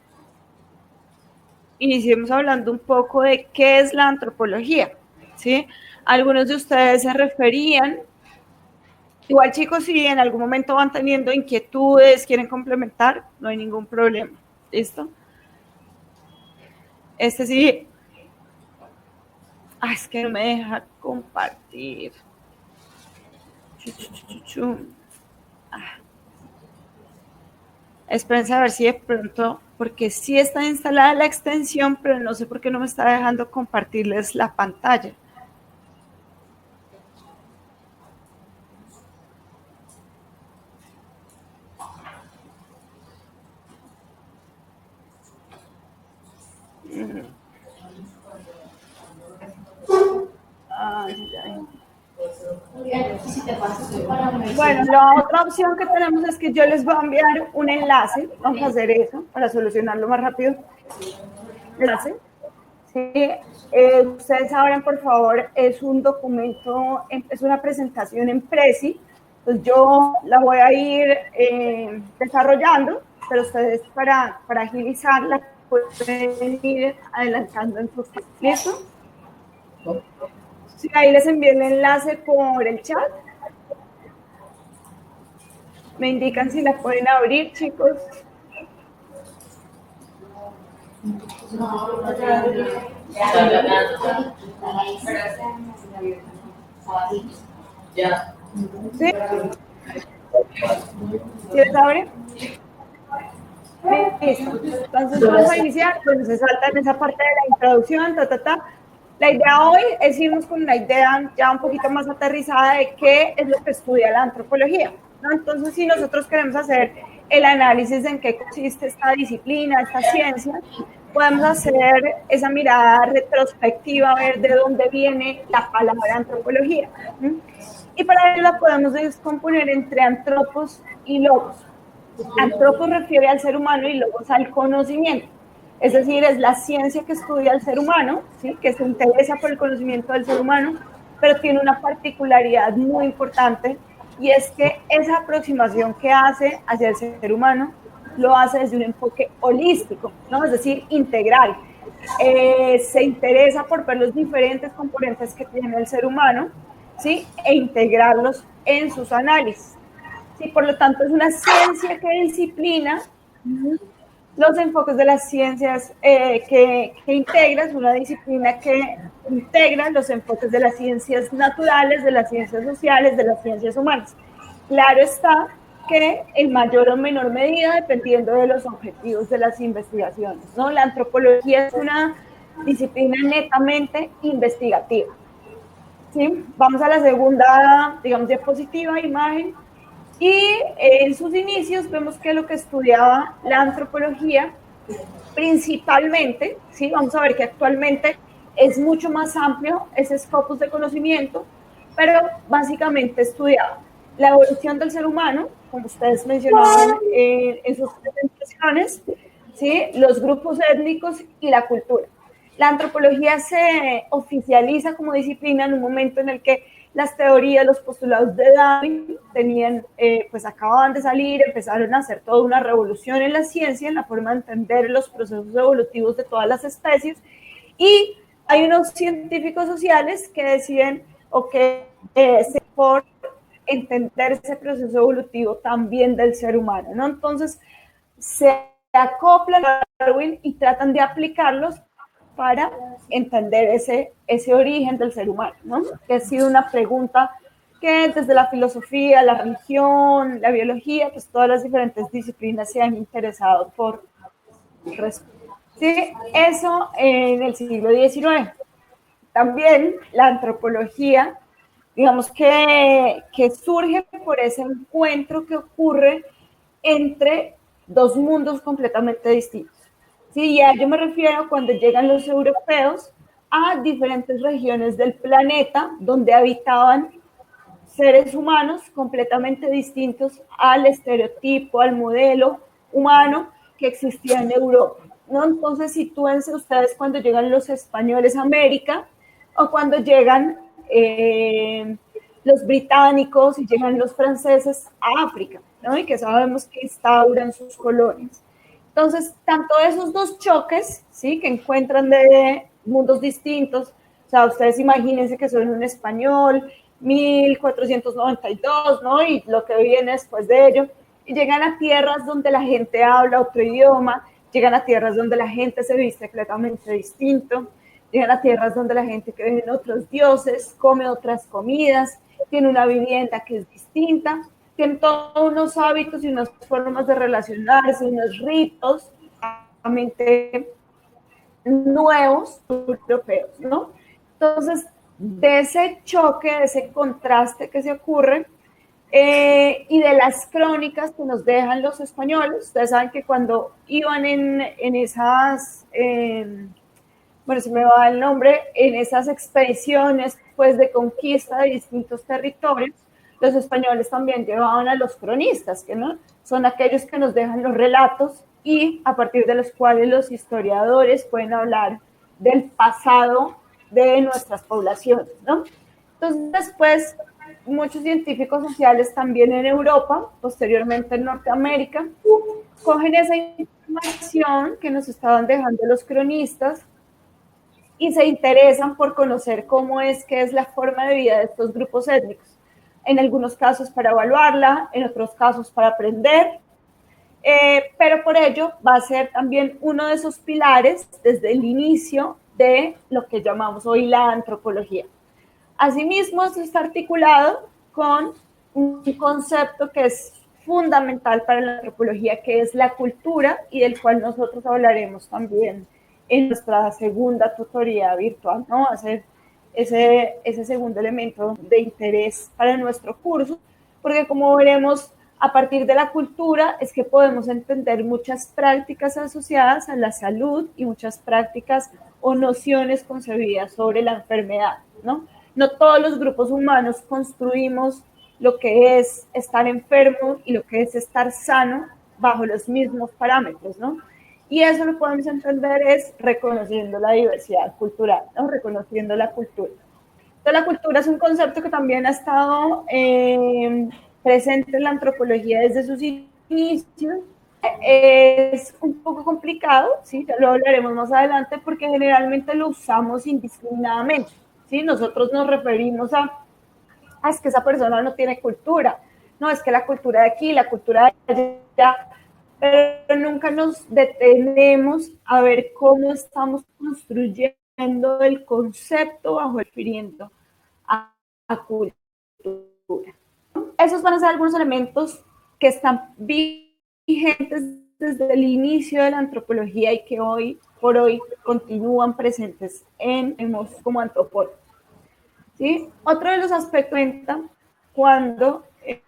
hablando un poco de qué es la antropología, ¿sí? Algunos de ustedes se referían, igual chicos, si en algún momento van teniendo inquietudes, quieren complementar, no hay ningún problema, ¿listo? Sí. Es que no me deja compartir. Espérense a ver si de pronto, porque sí está instalada la extensión, pero no sé por qué no me está dejando compartirles la pantalla. Bueno, la otra opción que tenemos es que yo les voy a enviar un enlace, vamos a hacer eso para solucionarlo más rápido. Enlace. Sí, ustedes abran por favor, es un documento, es una presentación en Prezi, pues yo la voy a ir desarrollando, pero ustedes para agilizarla pueden ir adelantando en sus tiempos. ¿Listo? Sí, ahí les envié el enlace por el chat. Me indican si la pueden abrir, chicos. Ya. ¿Sí? ¿Quieres abrir? Listo. Entonces vamos a iniciar, pues se salta en esa parte de la introducción, La idea hoy es irnos con una idea ya un poquito más aterrizada de qué es lo que estudia la antropología, ¿no? Entonces, si nosotros queremos hacer el análisis de en qué consiste esta disciplina, esta ciencia, podemos hacer esa mirada retrospectiva, a ver de dónde viene la palabra antropología. Y para ello la podemos descomponer entre antropos y logos. Antropos refiere al ser humano y logos al conocimiento. Es decir, es la ciencia que estudia al ser humano, ¿sí? Que se interesa por el conocimiento del ser humano, pero tiene una particularidad muy importante, y es que esa aproximación que hace hacia el ser humano lo hace desde un enfoque holístico, ¿no? Es decir, integral. Se interesa por ver los diferentes componentes que tiene el ser humano, ¿sí? E integrarlos en sus análisis. Sí, por lo tanto, es una ciencia que disciplina los enfoques de las ciencias que integra, es una disciplina que integra los enfoques de las ciencias naturales, de las ciencias sociales, de las ciencias humanas. Claro está que en mayor o menor medida, dependiendo de los objetivos de las investigaciones, ¿no? La antropología es una disciplina netamente investigativa. ¿Sí? Vamos a la segunda, digamos, diapositiva, imagen. Y en sus inicios vemos que lo que estudiaba la antropología principalmente, ¿sí? Vamos a ver que actualmente es mucho más amplio ese scopus de conocimiento, pero básicamente estudiaba la evolución del ser humano, como ustedes mencionaban en sus presentaciones, ¿sí? Los grupos étnicos y la cultura. La antropología se oficializa como disciplina en un momento en el que las teorías, los postulados de Darwin pues acababan de salir, empezaron a hacer toda una revolución en la ciencia, en la forma de entender los procesos evolutivos de todas las especies, y hay unos científicos sociales que deciden o que se por entender ese proceso evolutivo también del ser humano, ¿no? Entonces se acoplan a Darwin y tratan de aplicarlos para entender ese origen del ser humano, ¿no? Que ha sido una pregunta que desde la filosofía, la religión, la biología, pues todas las diferentes disciplinas se han interesado por responder. Sí, eso en el siglo XIX. También la antropología, digamos que surge por ese encuentro que ocurre entre dos mundos completamente distintos. Sí, y a ello me refiero cuando llegan los europeos a diferentes regiones del planeta donde habitaban seres humanos completamente distintos al estereotipo, al modelo humano que existía en Europa, ¿no? Entonces, sitúense ustedes cuando llegan los españoles a América o cuando llegan los británicos y llegan los franceses a África, ¿no? Y que sabemos que instauran sus colonias. Entonces, tanto esos dos choques, ¿sí? Que encuentran de mundos distintos, o sea, ustedes imagínense que son un español, 1492, ¿no? Y lo que viene después de ello, y llegan a tierras donde la gente habla otro idioma, llegan a tierras donde la gente se viste completamente distinto, llegan a tierras donde la gente cree en otros dioses, come otras comidas, tiene una vivienda que es distinta, tienen todos unos hábitos y unas formas de relacionarse, unos ritos realmente nuevos europeos, ¿no? Entonces, de ese choque, de ese contraste que se ocurre y de las crónicas que nos dejan los españoles, ustedes saben que cuando iban en esas bueno, se me va el nombre, en esas expediciones pues, de conquista de distintos territorios, los españoles también llevaban a los cronistas, que ¿no? son aquellos que nos dejan los relatos y a partir de los cuales los historiadores pueden hablar del pasado de nuestras poblaciones, ¿no? Entonces, después, muchos científicos sociales también en Europa, posteriormente en Norteamérica, cogen esa información que nos estaban dejando los cronistas y se interesan por conocer cómo es que es la forma de vida de estos grupos étnicos. En algunos casos para evaluarla, en otros casos para aprender, pero por ello va a ser también uno de esos pilares desde el inicio de lo que llamamos hoy la antropología. Asimismo, esto está articulado con un concepto que es fundamental para la antropología, que es la cultura, y del cual nosotros hablaremos también en nuestra segunda tutoría virtual, ¿no? Hacer ese segundo elemento de interés para nuestro curso, porque como veremos, a partir de la cultura es que podemos entender muchas prácticas asociadas a la salud y muchas prácticas o nociones concebidas sobre la enfermedad, ¿no? No todos los grupos humanos construimos lo que es estar enfermo y lo que es estar sano bajo los mismos parámetros, ¿no? Y eso lo podemos entender es reconociendo la diversidad cultural, ¿no? Reconociendo la cultura. Entonces, la cultura es un concepto que también ha estado presente en la antropología desde sus inicios. Es un poco complicado, ¿sí? Ya lo hablaremos más adelante, porque generalmente lo usamos indiscriminadamente, ¿sí? Nosotros nos referimos a es que esa persona no tiene cultura, no, es que la cultura de aquí, la cultura de allá, pero nunca nos detenemos a ver cómo estamos construyendo el concepto bajo refiriendo a cultura. Esos van a ser algunos elementos que están vigentes desde el inicio de la antropología y que hoy por hoy continúan presentes en nosotros como antropólogos. ¿Sí? Otro de los aspectos cuando ¿me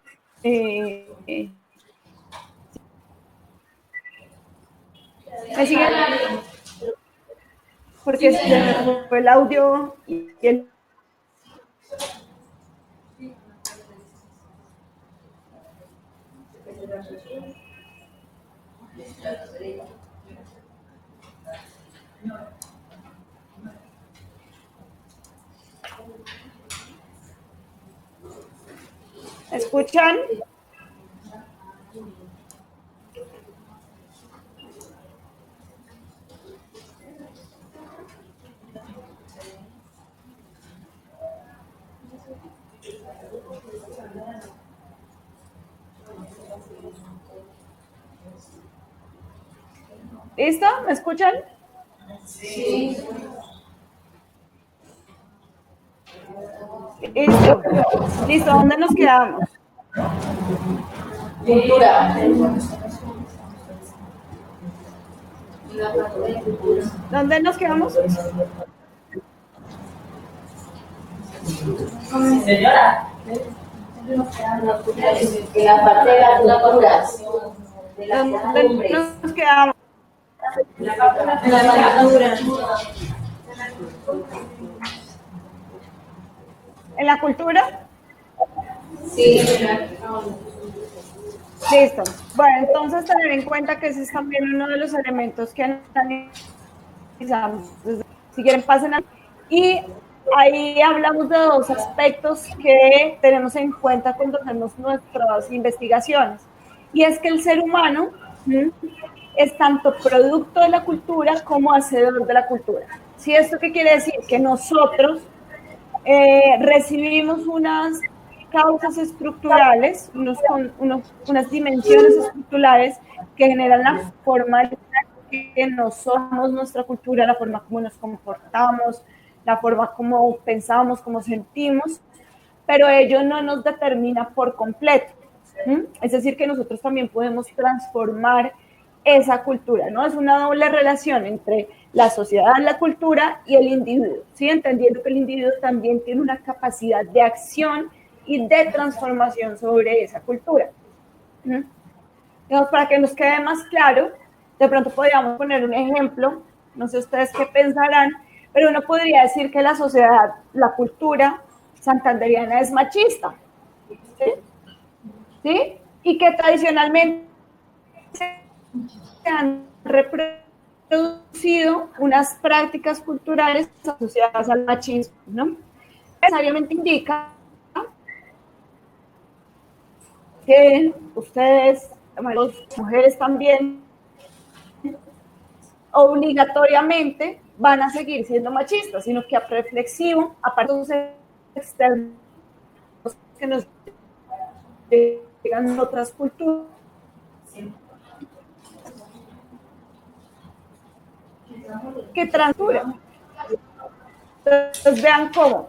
siguen? Porque se me fue el audio y el... ¿Escuchan? ¿Listo? ¿Me escuchan? Sí. Listo. Listo, ¿dónde nos quedamos? Cultura. ¿Dónde nos quedamos? Señora. En la parte de las culturas. ¿Dónde nos quedamos? En la cultura. ¿En la cultura? Sí. Listo. Bueno, entonces tener en cuenta que ese es también uno de los elementos que analizamos. Si quieren, pasen a... Y ahí hablamos de dos aspectos que tenemos en cuenta cuando hacemos nuestras investigaciones. Y es que el ser humano es tanto producto de la cultura como hacedor de la cultura. ¿Sí? ¿Esto qué quiere decir? Que nosotros recibimos unas causas estructurales, unas dimensiones estructurales que generan la forma en que nos somos, nuestra cultura, la forma como nos comportamos, la forma como pensamos, como sentimos, pero ello no nos determina por completo. Es decir, que nosotros también podemos transformar esa cultura, ¿no? Es una doble relación entre la sociedad, la cultura y el individuo, ¿sí? Entendiendo que el individuo también tiene una capacidad de acción y de transformación sobre esa cultura. Digamos, para que nos quede más claro, de pronto podríamos poner un ejemplo, no sé ustedes qué pensarán, pero uno podría decir que la sociedad, la cultura santanderiana es machista, ¿sí? ¿Sí? Y que tradicionalmente se han reproducido unas prácticas culturales asociadas al machismo, ¿no? Necesariamente indica que ustedes, las mujeres también, obligatoriamente van a seguir siendo machistas, sino que a reflexivo, aparte de los externos que nos llegan en otras culturas, que transcurren. Entonces vean cómo,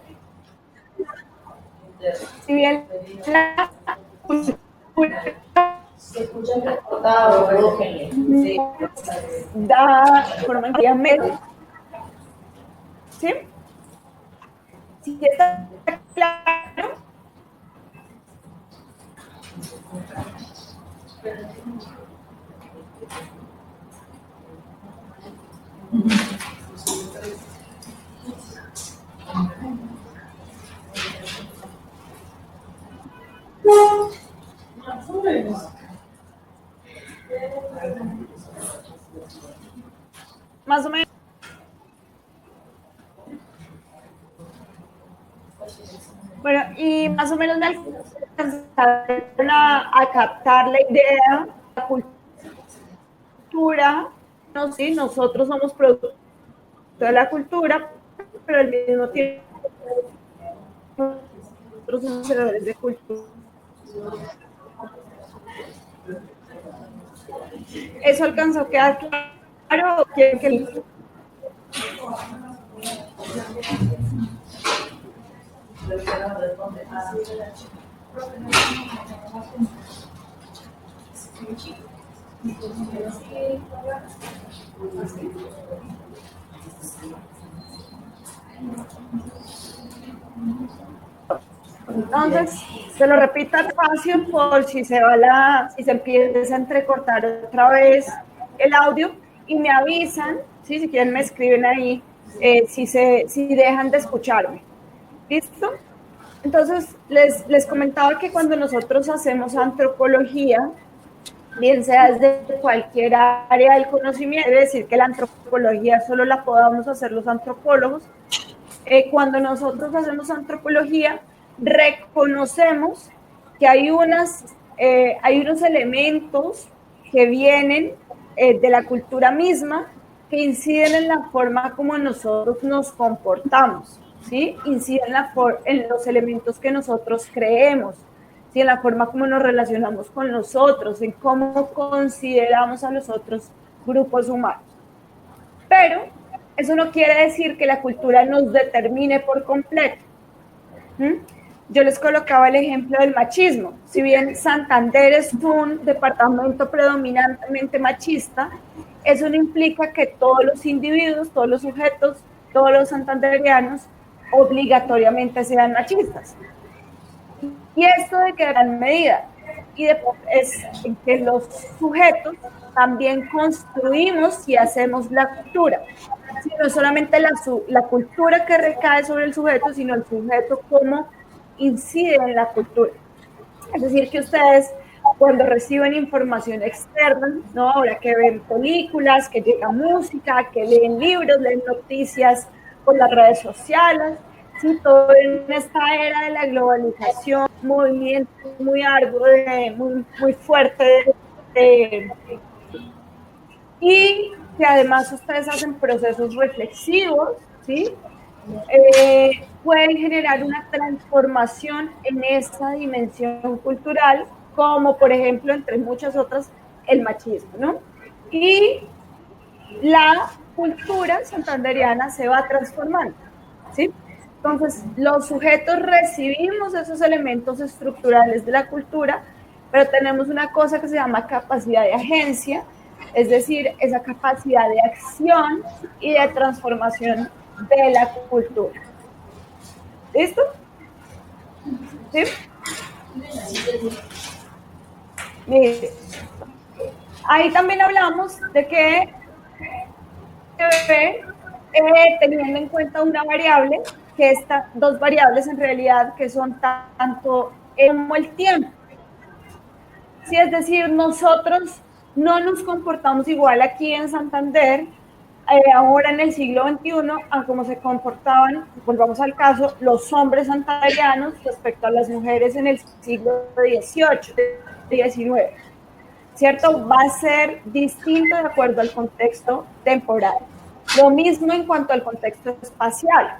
si bien la cultura da forma medio, ¿sí? Si está claro, más o menos. Más o menos. Bueno, y más o menos me alcanzaron a captar la idea, la cultura, no, sí, nosotros somos producto de la cultura, pero al mismo tiempo nosotros somos creadores de cultura. ¿Eso alcanzó a quedar claro? ¿Quieren que entonces, se lo repito despacio por si se va si se empieza a entrecortar otra vez el audio y me avisan, ¿sí? Si quieren me escriben ahí, si dejan de escucharme. ¿Listo? Entonces, les comentaba que cuando nosotros hacemos antropología, bien sea desde cualquier área del conocimiento, es decir, que la antropología solo la podamos hacer los antropólogos. Cuando nosotros hacemos antropología, reconocemos que hay unos elementos que vienen de la cultura misma que inciden en la forma como nosotros nos comportamos, ¿sí? Inciden en los elementos que nosotros creemos, ¿sí? En la forma como nos relacionamos con los otros, en cómo consideramos a los otros grupos humanos. Pero eso no quiere decir que la cultura nos determine por completo. Yo les colocaba el ejemplo del machismo. Si bien Santander es un departamento predominantemente machista, eso no implica que todos los individuos, todos los sujetos, todos los santanderianos obligatoriamente sean machistas. Y esto de que gran medida es que los sujetos también construimos y hacemos la cultura. No solamente la cultura que recae sobre el sujeto, sino el sujeto cómo incide en la cultura. Es decir, que ustedes cuando reciben información externa, ¿no? Ahora que ven películas, que llega música, que leen libros, leen noticias por las redes sociales, ¿sí? Todo en esta era de la globalización, movimiento muy arduo, muy fuerte, y que además ustedes hacen procesos reflexivos, ¿sí? Pueden generar una transformación en esa dimensión cultural, como por ejemplo, entre muchas otras, el machismo, ¿no? Y la cultura santanderiana se va transformando, ¿sí? Entonces, los sujetos recibimos esos elementos estructurales de la cultura, pero tenemos una cosa que se llama capacidad de agencia, es decir, esa capacidad de acción y de transformación de la cultura. ¿Listo? ¿Sí? Mire, ahí también hablamos de que teniendo en cuenta una variable, que dos variables en realidad, que son tanto como el tiempo. Sí, es decir, nosotros no nos comportamos igual aquí en Santander, ahora en el siglo XXI, a cómo se comportaban, volvamos al caso, los hombres santanderianos respecto a las mujeres en el siglo XVIII, XIX. ¿Cierto? Va a ser distinto de acuerdo al contexto temporal. Lo mismo en cuanto al contexto espacial,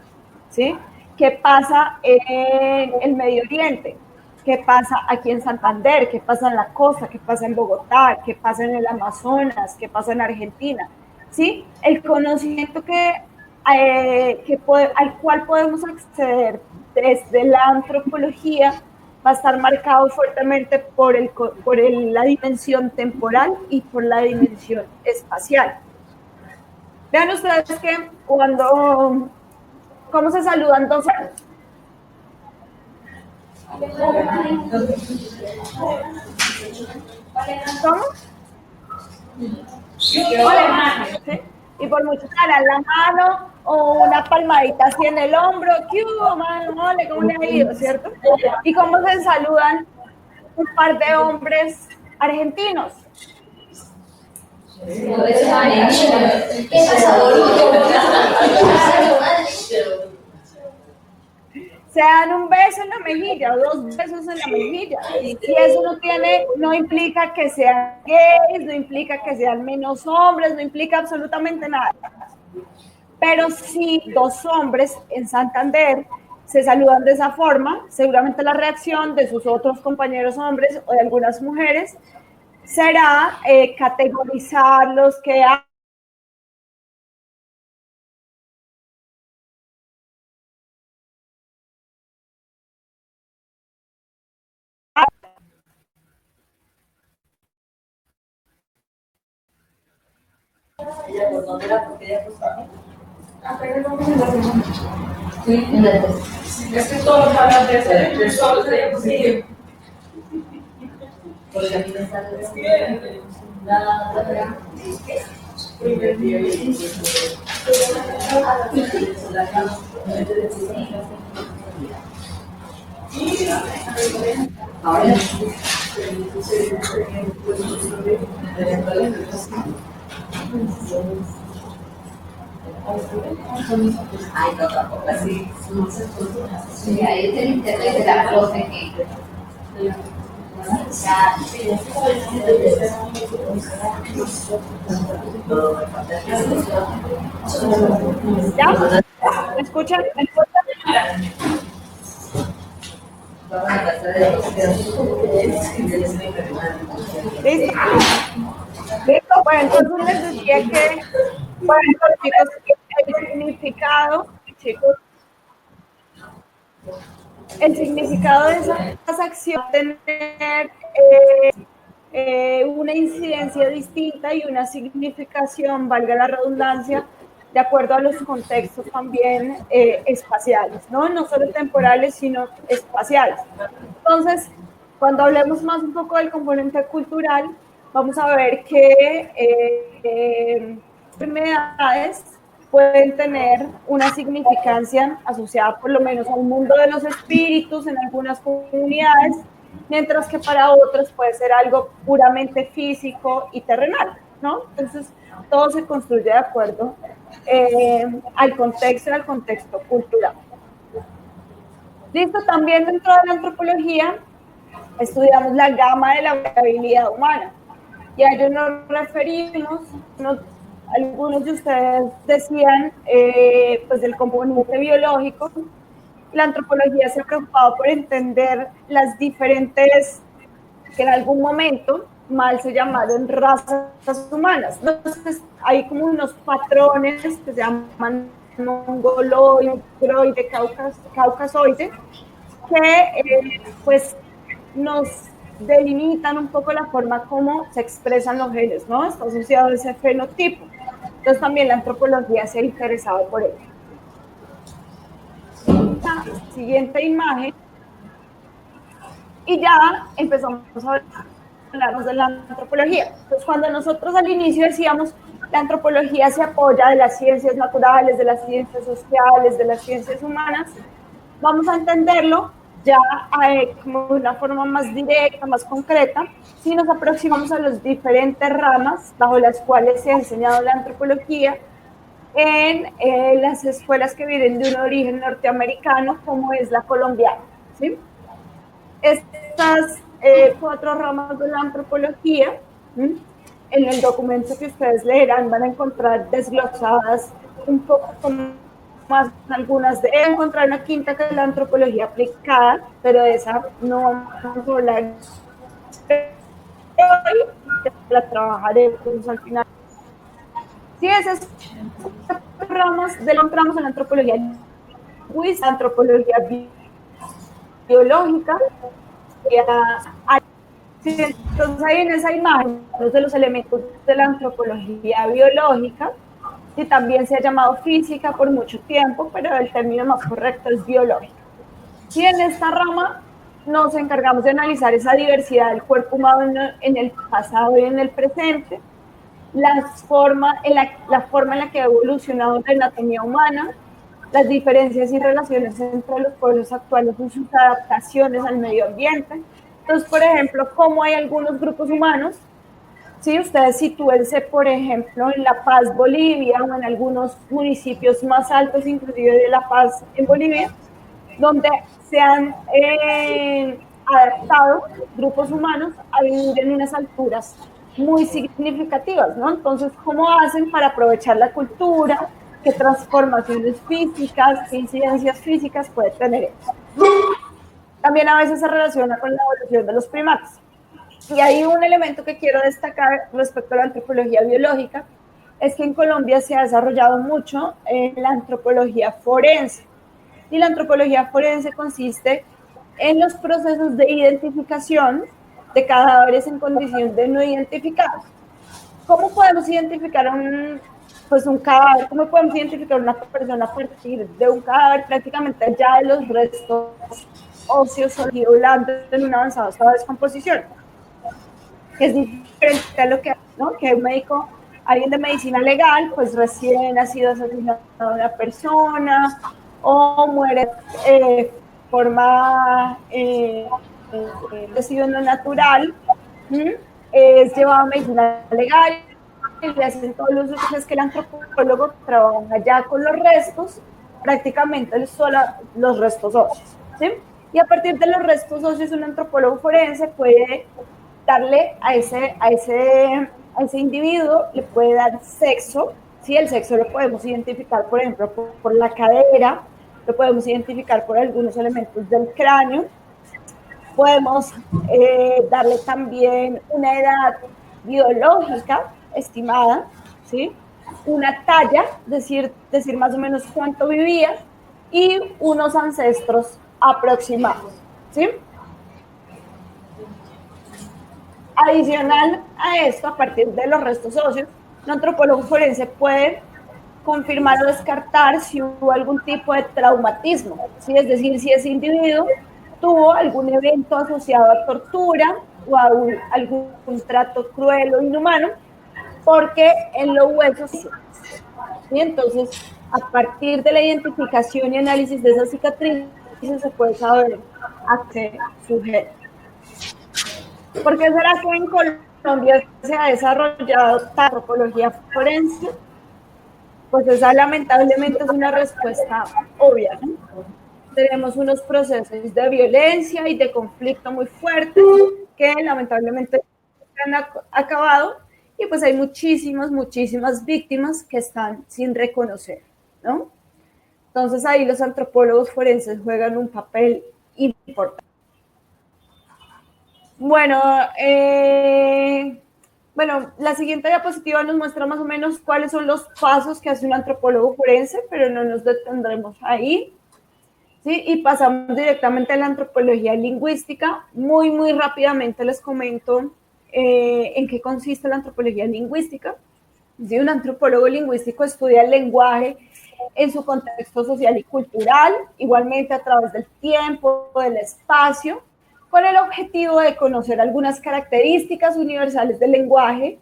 ¿sí? ¿Qué pasa en el Medio Oriente? ¿Qué pasa aquí en Santander? ¿Qué pasa en la costa? ¿Qué pasa en Bogotá? ¿Qué pasa en el Amazonas? ¿Qué pasa en Argentina? ¿Sí? El conocimiento al cual podemos acceder desde la antropología va a estar marcado fuertemente por la dimensión temporal y por la dimensión espacial. Vean ustedes que ¿cómo se saludan dos años? ¿Cómo? ¿Sí? Y por mucho darán la mano o una palmadita así en el hombro, ¿qué hubo, mano? Mole, ¿cómo le ha ido, cierto? Y cómo se saludan un par de hombres argentinos. Se dan un beso en la mejilla, 2 besos en la mejilla, y eso no implica que sean gays, no implica que sean menos hombres, no implica absolutamente nada. Pero si 2 hombres en Santander se saludan de esa forma, seguramente la reacción de sus otros compañeros hombres o de algunas mujeres será categorizarlos que Es que todos hablan de ese, solo sí. Porque a mí me sale la ahora ay, no, tampoco así. Sí, ahí es el internet de la profe que... ¿Ya? ¿Me escuchan? ¿Listo? Listo, bueno, entonces les decía que, bueno, chicos, el significado de esas acciones tener una incidencia distinta y una significación, valga la redundancia, de acuerdo a los contextos también espaciales, ¿no? No solo temporales, sino espaciales. Entonces, cuando hablemos más un poco del componente cultural, vamos a ver que enfermedades pueden tener una significancia asociada por lo menos al mundo de los espíritus en algunas comunidades, mientras que para otras puede ser algo puramente físico y terrenal, ¿no? Entonces, todo se construye de acuerdo al contexto cultural. Listo, también dentro de la antropología estudiamos la gama de la variabilidad humana, y a ello nos referimos, algunos de ustedes decían, pues del componente biológico. La antropología se ha preocupado por entender las diferentes, que en algún momento mal se llamaron razas humanas. Entonces, hay como unos patrones que se llaman mongoloide, caucasoide, que pues nos delimitan un poco la forma como se expresan los genes, ¿no? Está asociado a ese fenotipo. Entonces también la antropología se ha interesado por ello. La siguiente imagen. Y ya empezamos a hablarnos de la antropología. Entonces cuando nosotros al inicio decíamos, La antropología se apoya de las ciencias naturales, de las ciencias sociales, de las ciencias humanas. Vamos a entenderlo ya como de una forma más directa, más concreta, si nos aproximamos a las diferentes ramas bajo las cuales se ha enseñado la antropología en las escuelas que vienen de un origen norteamericano, como es la colombiana, ¿sí? Estas 4 ramas de la antropología, ¿sí?, en el documento que ustedes leerán van a encontrar desglosadas un poco más algunas. Deben encontrar una quinta, que es la antropología aplicada, pero de esa no vamos a hablar hoy, la trabajaremos al final. Sí, esas ramas de los tramos en la antropología lingüística, antropología biológica, entonces ahí en esa imagen de los elementos de la antropología biológica, que también se ha llamado física por mucho tiempo, pero el término más correcto es biológica. Y en esta rama nos encargamos de analizar esa diversidad del cuerpo humano en el pasado y en el presente, la forma en la que ha evolucionado la anatomía humana, las diferencias y relaciones entre los pueblos actuales y sus adaptaciones al medio ambiente. Entonces, por ejemplo, cómo hay algunos grupos humanos, ¿sí? Ustedes sitúense, por ejemplo, en La Paz, Bolivia, o en algunos municipios más altos, inclusive de La Paz, en Bolivia, donde se han adaptado grupos humanos a vivir en unas alturas muy significativas, ¿no? Entonces, ¿cómo hacen para aprovechar la cultura? ¿Qué transformaciones físicas, qué incidencias físicas puede tener eso? También a veces se relaciona con la evolución de los primates. Y hay un elemento que quiero destacar respecto a la antropología biológica, es que en Colombia se ha desarrollado mucho la antropología forense. Y la antropología forense consiste en los procesos de identificación de cadáveres en condición de no identificados. ¿Cómo podemos identificar un cadáver? ¿Cómo podemos identificar una persona a partir de un cadáver? Prácticamente ya de los restos óseos sólidos en un avanzado estado de descomposición. Es diferente a lo que, ¿no?, que un médico, alguien de medicina legal, pues recién ha sido asesinada una persona o muere de forma decidido no natural, es llevado a medicina legal y le hacen todos los usos. Es que el antropólogo trabaja ya con los restos, prácticamente solo los restos óseos, ¿sí? Y a partir de los restos óseos, un antropólogo forense puede darle a ese individuo, le puede dar sexo, ¿sí? El sexo lo podemos identificar, por ejemplo, por la cadera, lo podemos identificar por algunos elementos del cráneo, podemos darle también una edad biológica estimada, ¿sí?, una talla, decir más o menos cuánto vivía, y unos ancestros aproximados, ¿sí? Adicional a esto, a partir de los restos óseos, un antropólogo forense puede confirmar o descartar si hubo algún tipo de traumatismo, ¿sí? Es decir, si ese individuo tuvo algún evento asociado a tortura o a algún trato cruel o inhumano, porque en los huesos, ¿sí? Entonces, a partir de la identificación y análisis de esas cicatrices, se puede saber a qué sujeto. ¿Por qué será que en Colombia se ha desarrollado la antropología forense? Pues esa lamentablemente es una respuesta obvia, ¿no? Tenemos unos procesos de violencia y de conflicto muy fuertes que lamentablemente han acabado, y pues hay muchísimas víctimas que están sin reconocer, ¿no? Entonces ahí los antropólogos forenses juegan un papel importante. Bueno, la siguiente diapositiva nos muestra más o menos cuáles son los pasos que hace un antropólogo forense, pero no nos detendremos ahí, ¿sí? Y pasamos directamente a la antropología lingüística. Muy rápidamente les comento en qué consiste la antropología lingüística. ¿Sí? Un antropólogo lingüístico estudia el lenguaje en su contexto social y cultural, igualmente a través del tiempo, del espacio, con el objetivo de conocer algunas características universales del lenguaje,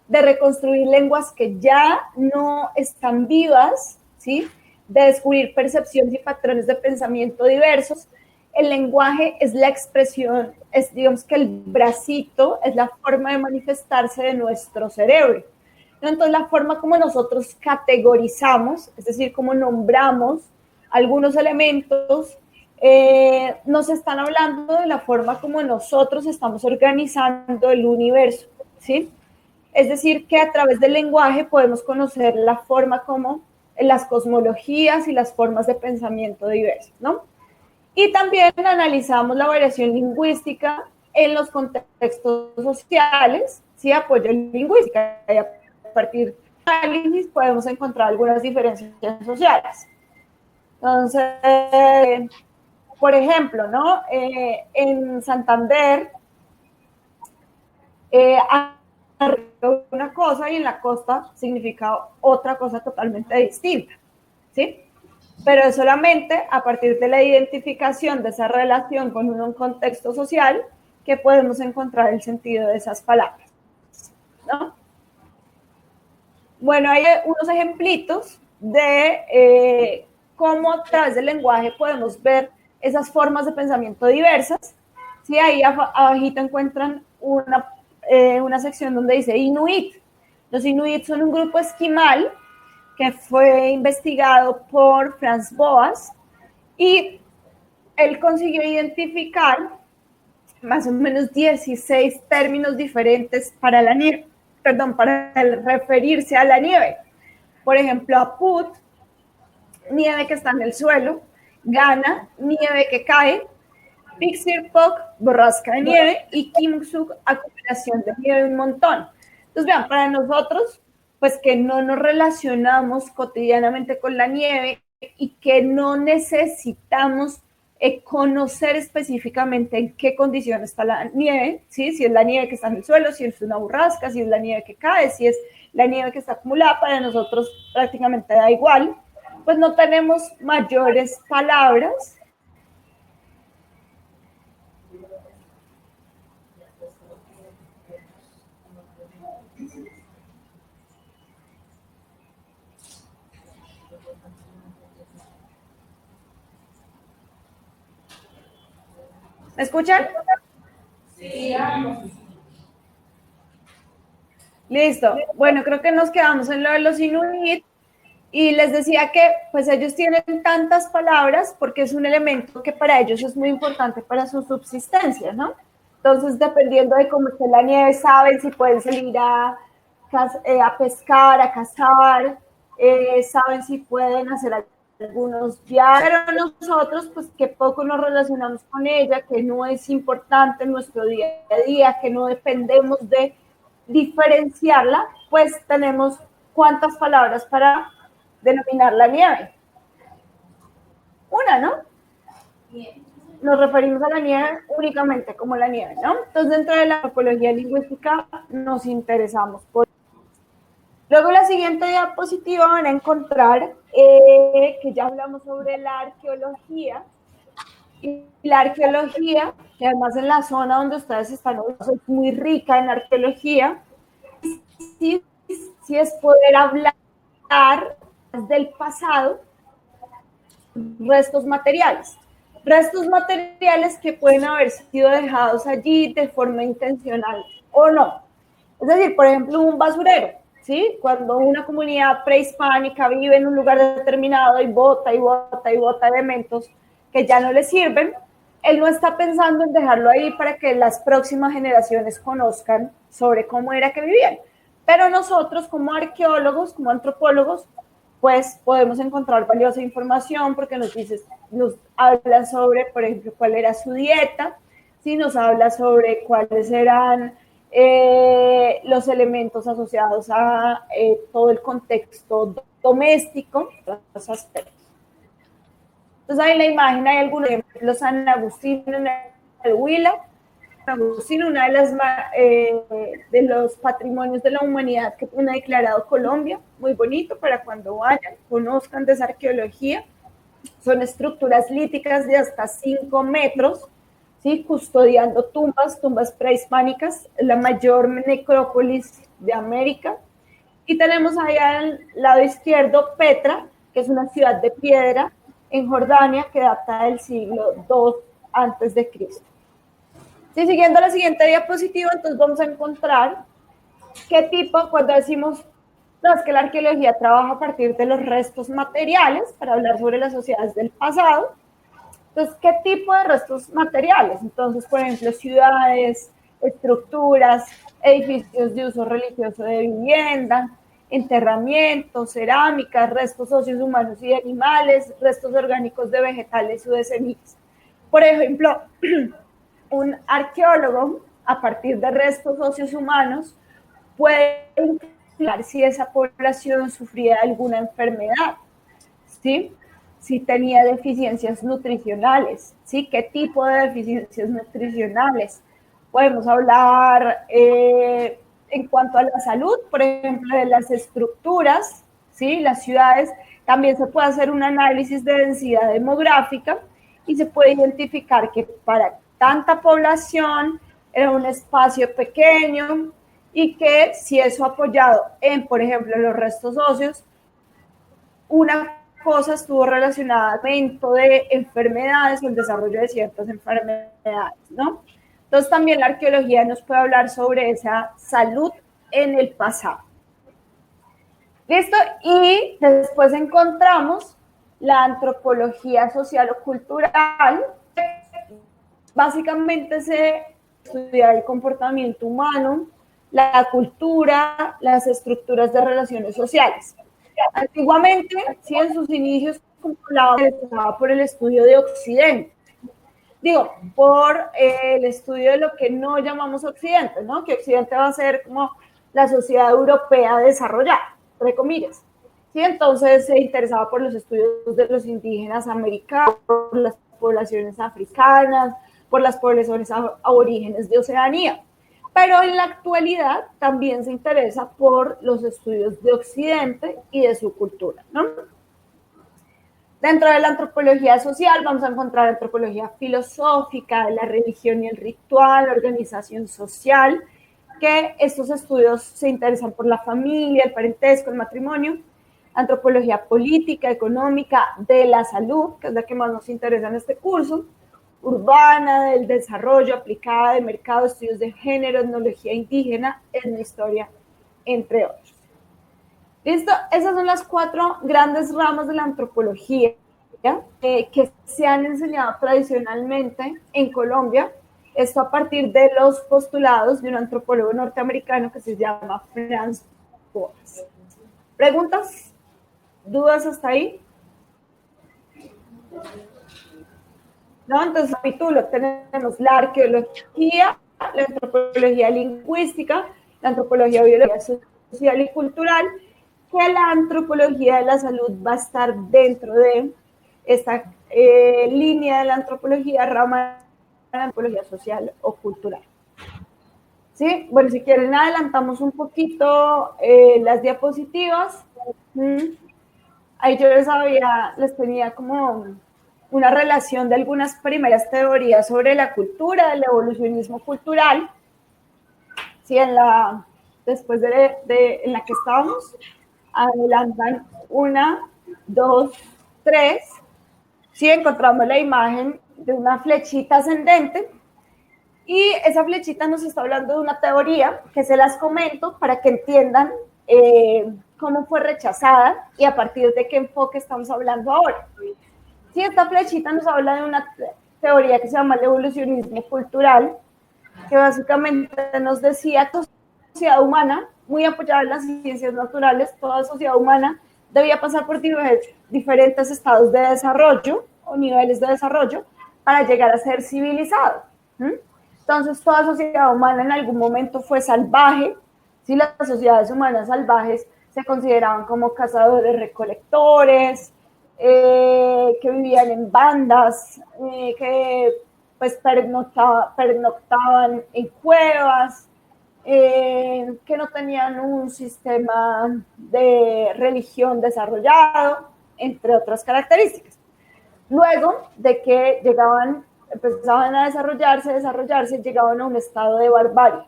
de reconstruir lenguas que ya no están vivas, ¿sí? De descubrir percepciones y patrones de pensamiento diversos. El lenguaje es la expresión, es, digamos que el bracito es la forma de manifestarse de nuestro cerebro. Entonces, la forma como nosotros categorizamos, es decir, como nombramos algunos elementos, nos están hablando de la forma como nosotros estamos organizando el universo, ¿sí? Es decir, que a través del lenguaje podemos conocer la forma como las cosmologías y las formas de pensamiento diversas, ¿no? Y también analizamos la variación lingüística en los contextos sociales, ¿sí? Apoyo lingüística. Y a partir del análisis podemos encontrar algunas diferencias sociales. Entonces, por ejemplo, ¿no? En Santander, una cosa y en la costa significa otra cosa totalmente distinta, ¿sí? Pero es solamente a partir de la identificación de esa relación con un contexto social que podemos encontrar el sentido de esas palabras, ¿no? Bueno, hay unos ejemplitos de cómo a través del lenguaje podemos ver esas formas de pensamiento diversas. Sí, ahí abajito encuentran una sección donde dice Inuit. Los Inuit son un grupo esquimal que fue investigado por Franz Boas y él consiguió identificar más o menos 16 términos diferentes para la nieve, para referirse a la nieve. Por ejemplo, Aput, nieve que está en el suelo; Gana, nieve que cae; Pixirpok, borrasca de nieve; y Kimsuk, acumulación de nieve, un montón. Entonces, vean, para nosotros, pues que no nos relacionamos cotidianamente con la nieve y que no necesitamos conocer específicamente en qué condición está la nieve, ¿sí? Si es la nieve que está en el suelo, si es una borrasca, si es la nieve que cae, si es la nieve que está acumulada, para nosotros prácticamente da igual, pues no tenemos mayores palabras. ¿Me escuchan? Sí. Listo. Bueno, creo que nos quedamos en lo de los Inuit y les decía que pues ellos tienen tantas palabras porque es un elemento que para ellos es muy importante para su subsistencia, ¿no? Entonces, dependiendo de cómo esté la nieve, saben si pueden salir a pescar, a cazar, saben si pueden hacer algunos viajes, pero nosotros, pues que poco nos relacionamos con ella, que no es importante en nuestro día a día, que no dependemos de diferenciarla, pues tenemos ¿cuántas palabras para denominar la nieve? Una, ¿no? Nos referimos a la nieve únicamente como la nieve, ¿no? Entonces, dentro de la antropología lingüística nos interesamos por. Luego, la siguiente diapositiva van a encontrar que ya hablamos sobre la arqueología. Y la arqueología, que además en la zona donde ustedes están, es muy rica en arqueología, sí es poder hablar del pasado, restos materiales que pueden haber sido dejados allí de forma intencional o no. Es decir, por ejemplo, un basurero, ¿sí? Cuando una comunidad prehispánica vive en un lugar determinado y bota elementos que ya no le sirven, él no está pensando en dejarlo ahí para que las próximas generaciones conozcan sobre cómo era que vivían. Pero nosotros, como arqueólogos, como antropólogos, pues podemos encontrar valiosa información porque nos habla sobre, por ejemplo, cuál era su dieta, ¿sí? Nos habla sobre cuáles eran los elementos asociados a todo el contexto doméstico, los aspectos. Entonces, ahí en la imagen hay algunos ejemplos: San Agustín en el Huila. San Agustín, una de los patrimonios de la humanidad que tiene declarado Colombia, muy bonito para cuando vayan, conozcan de esa arqueología. Son estructuras líticas de hasta 5 metros, ¿sí? Custodiando tumbas prehispánicas, la mayor necrópolis de América. Y tenemos ahí al lado izquierdo Petra, que es una ciudad de piedra en Jordania que data del siglo II antes de Cristo. Sí, siguiendo la siguiente diapositiva, entonces vamos a encontrar qué tipo, cuando decimos, no, es que la arqueología trabaja a partir de los restos materiales para hablar sobre las sociedades del pasado. Entonces, ¿qué tipo de restos materiales? Entonces, por ejemplo, ciudades, estructuras, edificios de uso religioso de vivienda, enterramientos, cerámicas, restos óseos humanos y de animales, restos orgánicos de vegetales o de semillas. Por ejemplo, un arqueólogo, a partir de restos óseos humanos, puede investigar si esa población sufría alguna enfermedad, ¿sí? Si tenía deficiencias nutricionales, ¿sí? ¿Qué tipo de deficiencias nutricionales? Podemos hablar en cuanto a la salud, por ejemplo, de las estructuras, ¿sí? Las ciudades, también se puede hacer un análisis de densidad demográfica y se puede identificar que para tanta población era un espacio pequeño y que si eso apoyado en, por ejemplo, los restos óseos, una cosa estuvo relacionada al aumento de enfermedades o el desarrollo de ciertas enfermedades, ¿no? Entonces también la arqueología nos puede hablar sobre esa salud en el pasado. ¿Listo? Y después encontramos la antropología social o cultural. Básicamente se estudia el comportamiento humano, la cultura, las estructuras de relaciones sociales. Antiguamente, sí, en sus inicios, estaba por el estudio de Occidente. Digo, por el estudio de lo que no llamamos Occidente, ¿no? Que Occidente va a ser como la sociedad europea desarrollada, entre comillas. Sí, entonces se interesaba por los estudios de los indígenas americanos, por las poblaciones africanas, por las poblaciones aborígenes de Oceanía. Pero en la actualidad también se interesa por los estudios de Occidente y de su cultura, ¿no? Dentro de la antropología social vamos a encontrar antropología filosófica, la religión y el ritual, la organización social, que estos estudios se interesan por la familia, el parentesco, el matrimonio, antropología política, económica, de la salud, que es la que más nos interesa en este curso, urbana, del desarrollo, aplicada, de mercado, estudios de género, etnología indígena, etnohistoria, entre otros. ¿Listo? Esas son las 4 grandes ramas de la antropología que se han enseñado tradicionalmente en Colombia. Esto a partir de los postulados de un antropólogo norteamericano que se llama Franz Boas. ¿Preguntas? ¿Dudas hasta ahí? ¿No? Entonces, capítulo, tenemos la arqueología, la antropología lingüística, la antropología biológica, social y cultural, que la antropología de la salud va a estar dentro de esta línea de la antropología, rama de la antropología social o cultural. ¿Sí? Bueno, si quieren adelantamos un poquito las diapositivas. Ahí yo les tenía como una relación de algunas primeras teorías sobre la cultura, del evolucionismo cultural. ¿Sí? Después en la que estábamos, adelantan 1, 2, 3. Sí, encontramos la imagen de una flechita ascendente y esa flechita nos está hablando de una teoría que se las comento para que entiendan cómo fue rechazada y a partir de qué enfoque estamos hablando ahora. Sí, esta flechita nos habla de una teoría que se llama el evolucionismo cultural, que básicamente nos decía que la sociedad humana, muy apoyada en las ciencias naturales, toda sociedad humana debía pasar por diferentes estados de desarrollo o niveles de desarrollo para llegar a ser civilizado. Entonces, toda sociedad humana en algún momento fue salvaje. ¿Sí? Las sociedades humanas salvajes se consideraban como cazadores-recolectores, que vivían en bandas, que pues pernoctaban en cuevas, que no tenían un sistema de religión desarrollado, entre otras características. Luego de que llegaban empezaban a desarrollarse, llegaban a un estado de barbarie.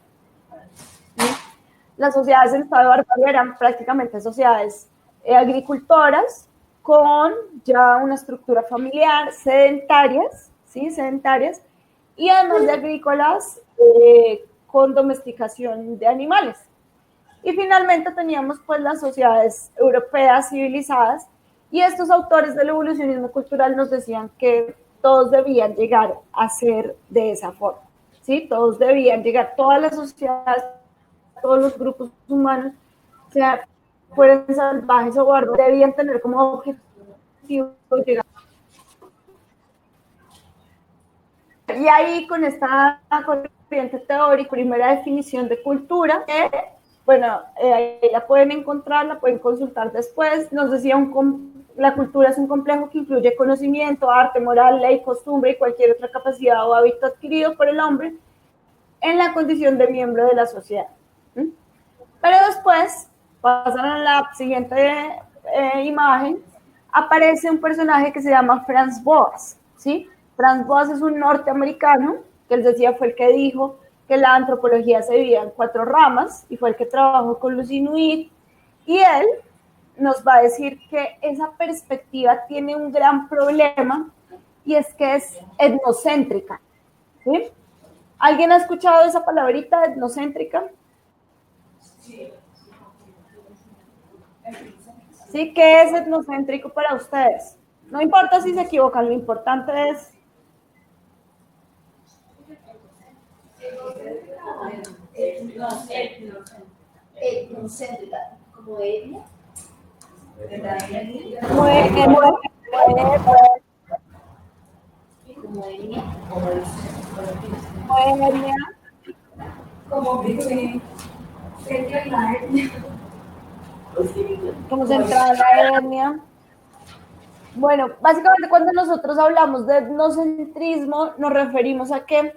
¿Sí? Las sociedades en estado de barbarie eran prácticamente sociedades agricultoras con ya una estructura familiar, sedentarias, ¿sí? Sedentarias, y además de agrícolas con domesticación de animales. Y finalmente teníamos pues las sociedades europeas civilizadas, y estos autores del evolucionismo cultural nos decían que todos debían llegar a ser de esa forma, ¿sí? Todos debían llegar, todas las sociedades, todos los grupos humanos, sea fueran salvajes o bárbaros, debían tener como objetivo llegar. Y ahí con esta corriente teórica, primera definición de cultura, bueno, ahí la pueden encontrar, la pueden consultar después. Nos decía, la cultura es un complejo que incluye conocimiento, arte, moral, ley, costumbre y cualquier otra capacidad o hábito adquirido por el hombre en la condición de miembro de la sociedad. Pero después, pasan a la siguiente imagen, aparece un personaje que se llama Franz Boas, ¿sí? Franz Boas es un norteamericano, que él decía fue el que dijo que la antropología se divide en 4 ramas, y fue el que trabajó con los inuit, y él nos va a decir que esa perspectiva tiene un gran problema, y es que es etnocéntrica, ¿sí? ¿Alguien ha escuchado esa palabrita, etnocéntrica? ¿Sí? ¿Qué es etnocéntrico para ustedes? No importa si se equivocan, lo importante es... Etnocéntrica, como etnia. Como etnia, como centrada en la etnia. Bueno, básicamente cuando nosotros hablamos de etnocentrismo, nos referimos a que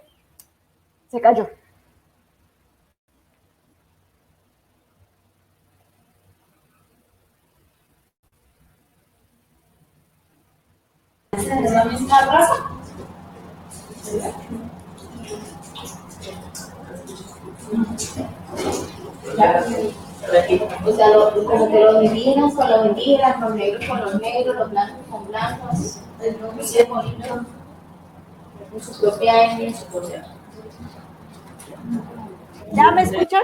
se cayó. ¿Es la misma raza? O sea, como que los indígenas con los indígenas, los negros con los negros, los blancos con blancos, el rubio con niños, con su propia etnia y su propia. ¿Ya me escuchan?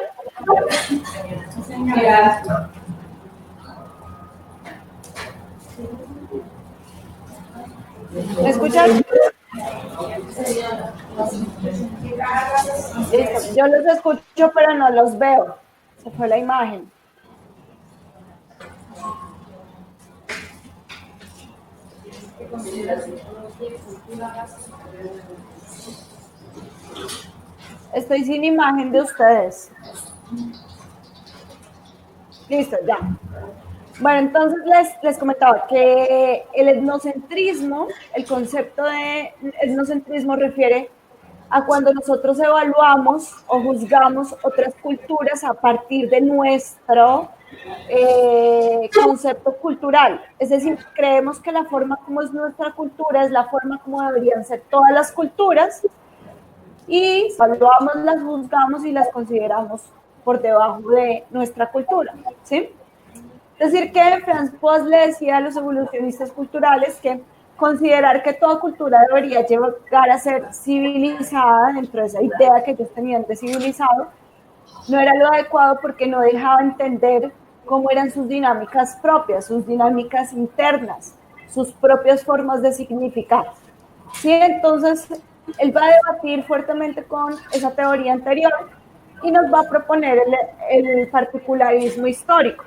¿Me escuchan? Yo los escucho, pero no los veo. Se fue la imagen. Estoy sin imagen de ustedes. Listo, ya. Bueno, entonces les comentaba que el etnocentrismo, el concepto de etnocentrismo refiere a cuando nosotros evaluamos o juzgamos otras culturas a partir de nuestro concepto cultural. Es decir, creemos que la forma como es nuestra cultura es la forma como deberían ser todas las culturas, y evaluamos, las juzgamos y las consideramos por debajo de nuestra cultura, ¿sí? Es decir, que Franz Boas le decía a los evolucionistas culturales que considerar que toda cultura debería llegar a ser civilizada, dentro de esa idea que ellos tenían de civilizado, no era lo adecuado, porque no dejaba entender cómo eran sus dinámicas propias, sus dinámicas internas, sus propias formas de significar. ¿Sí? Entonces, él va a debatir fuertemente con esa teoría anterior y nos va a proponer el particularismo histórico.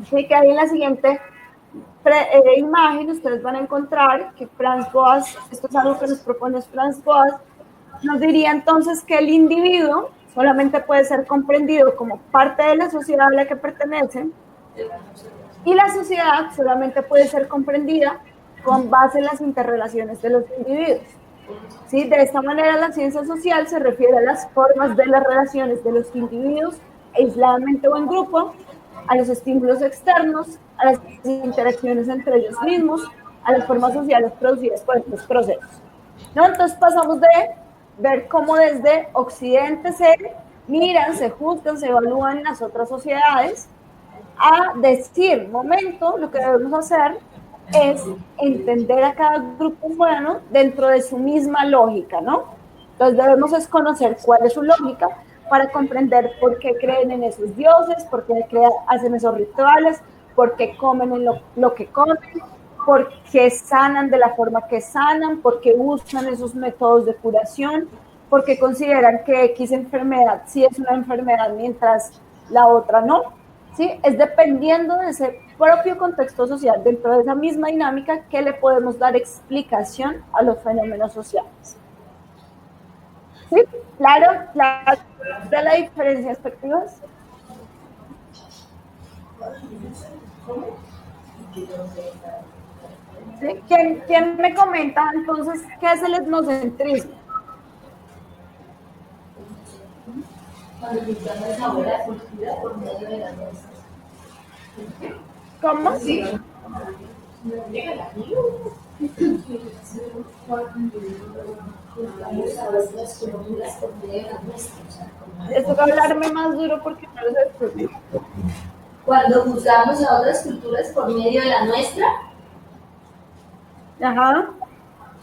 Así que ahí en la siguiente imagen ustedes van a encontrar que Franz Boas, esto es algo que nos propone Franz Boas, nos diría entonces que el individuo solamente puede ser comprendido como parte de la sociedad a la que pertenece, y la sociedad solamente puede ser comprendida con base en las interrelaciones de los individuos. ¿Sí? De esta manera, la ciencia social se refiere a las formas de las relaciones de los individuos, aisladamente o en grupo, a los estímulos externos, a las interacciones entre ellos mismos, a las formas sociales producidas por estos procesos. ¿no? Entonces pasamos de ver cómo desde Occidente se miran, se juzgan, se evalúan las otras sociedades, a decir, momento, lo que debemos hacer es entender a cada grupo humano dentro de su misma lógica, ¿no? Entonces debemos es conocer cuál es su lógica para comprender por qué creen en esos dioses, por qué hacen esos rituales, por qué comen en lo que comen, por qué sanan de la forma que sanan, por qué usan esos métodos de curación, por qué consideran que X enfermedad sí es una enfermedad mientras la otra no, ¿sí? Es dependiendo de ese propio contexto social, dentro de esa misma dinámica, que le podemos dar explicación a los fenómenos sociales. ¿Sí? ¿Claro? ¿De la diferencia de perspectivas? ¿Sí? ¿Quién me comenta entonces qué es el etnocentrismo? Cuando buscamos ahora la cultura por medio de la nuestra. ¿Cómo? Sí. Esto va a hablarme más duro porque no lo sé. Cuando juzgamos a otras culturas por medio de la nuestra. Ajá.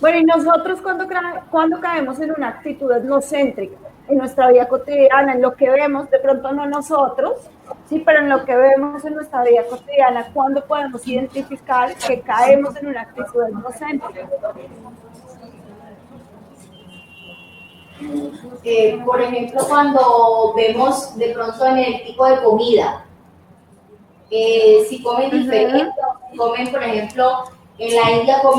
Bueno, y nosotros cuando caemos en una actitud etnocéntrica, en nuestra vida cotidiana, en lo que vemos, de pronto no nosotros, sí, pero en lo que vemos en nuestra vida cotidiana, ¿cuándo podemos identificar que caemos en una actitud etnocéntrica? Por ejemplo, cuando vemos de pronto en el tipo de comida, si comen diferente, si comen, por ejemplo, en la India no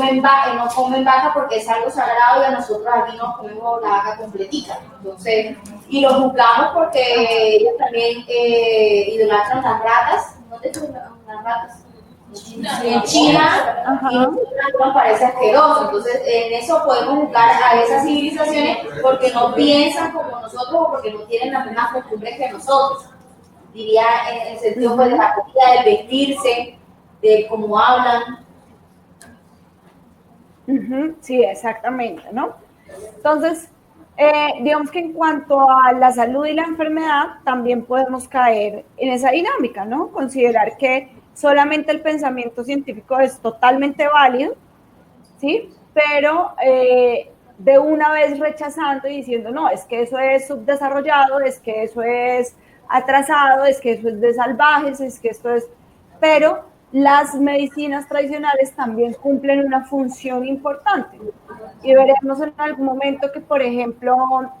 comen vaca porque es algo sagrado y a nosotros aquí nos comemos la vaca completica. Entonces, y los juzgamos porque ellos también idolatran las ratas. ¿Dónde están las ratas? En China, y nos parece asqueroso. Entonces, en eso podemos juzgar a esas civilizaciones porque no piensan como nosotros o porque no tienen las mismas costumbres que nosotros. Diría en el sentido pues, de la comida, del vestirse, de cómo hablan. Sí, exactamente, ¿no? Entonces, digamos que en cuanto a la salud y la enfermedad, también podemos caer en esa dinámica, ¿no? Considerar que solamente el pensamiento científico es totalmente válido, ¿sí? Pero de una vez rechazando y diciendo, no, es que eso es subdesarrollado, es que eso es atrasado, es que eso es de salvajes, es que esto es... Pero las medicinas tradicionales también cumplen una función importante. Y veremos en algún momento que, por ejemplo,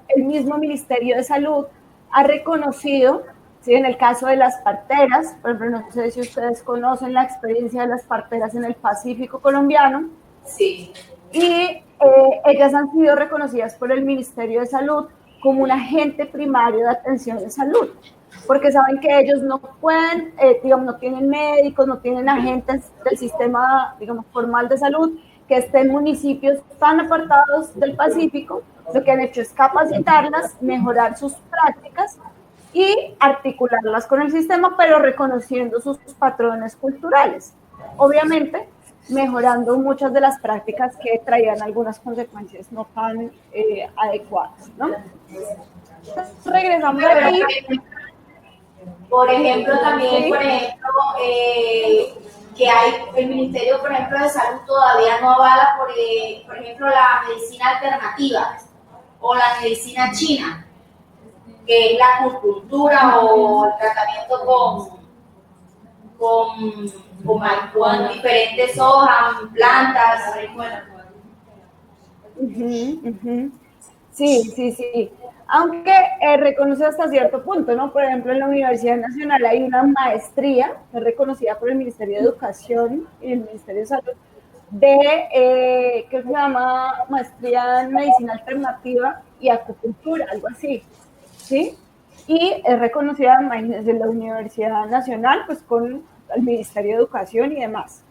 el mismo Ministerio de Salud ha reconocido, ¿sí? En el caso de las parteras, por ejemplo, no sé si ustedes conocen la experiencia de las parteras en el Pacífico colombiano. Sí. Y ellas han sido reconocidas por el Ministerio de Salud como un agente primario de atención de salud, porque saben que ellos no pueden, digamos, no tienen médicos, no tienen agentes del sistema, digamos, formal de salud, que estén en municipios tan apartados del Pacífico. Lo que han hecho es capacitarlas, mejorar sus prácticas y articularlas con el sistema, pero reconociendo sus patrones culturales. Obviamente, mejorando muchas de las prácticas que traían algunas consecuencias no tan adecuadas, ¿no? Entonces, regresamos aquí. Por ejemplo, también, por ejemplo, que hay el Ministerio, por ejemplo, de Salud todavía no avala, por ejemplo, la medicina alternativa o la medicina china, que es la acupuntura o el tratamiento con diferentes hojas, plantas. Sí. Aunque reconoce hasta cierto punto, ¿no? Por ejemplo, en la Universidad Nacional hay una maestría que es reconocida por el Ministerio de Educación y el Ministerio de Salud, que se llama Maestría en Medicina Alternativa y Acupuntura, algo así, ¿sí? Y es reconocida, imagínense, en la Universidad Nacional, pues con el Ministerio de Educación y demás.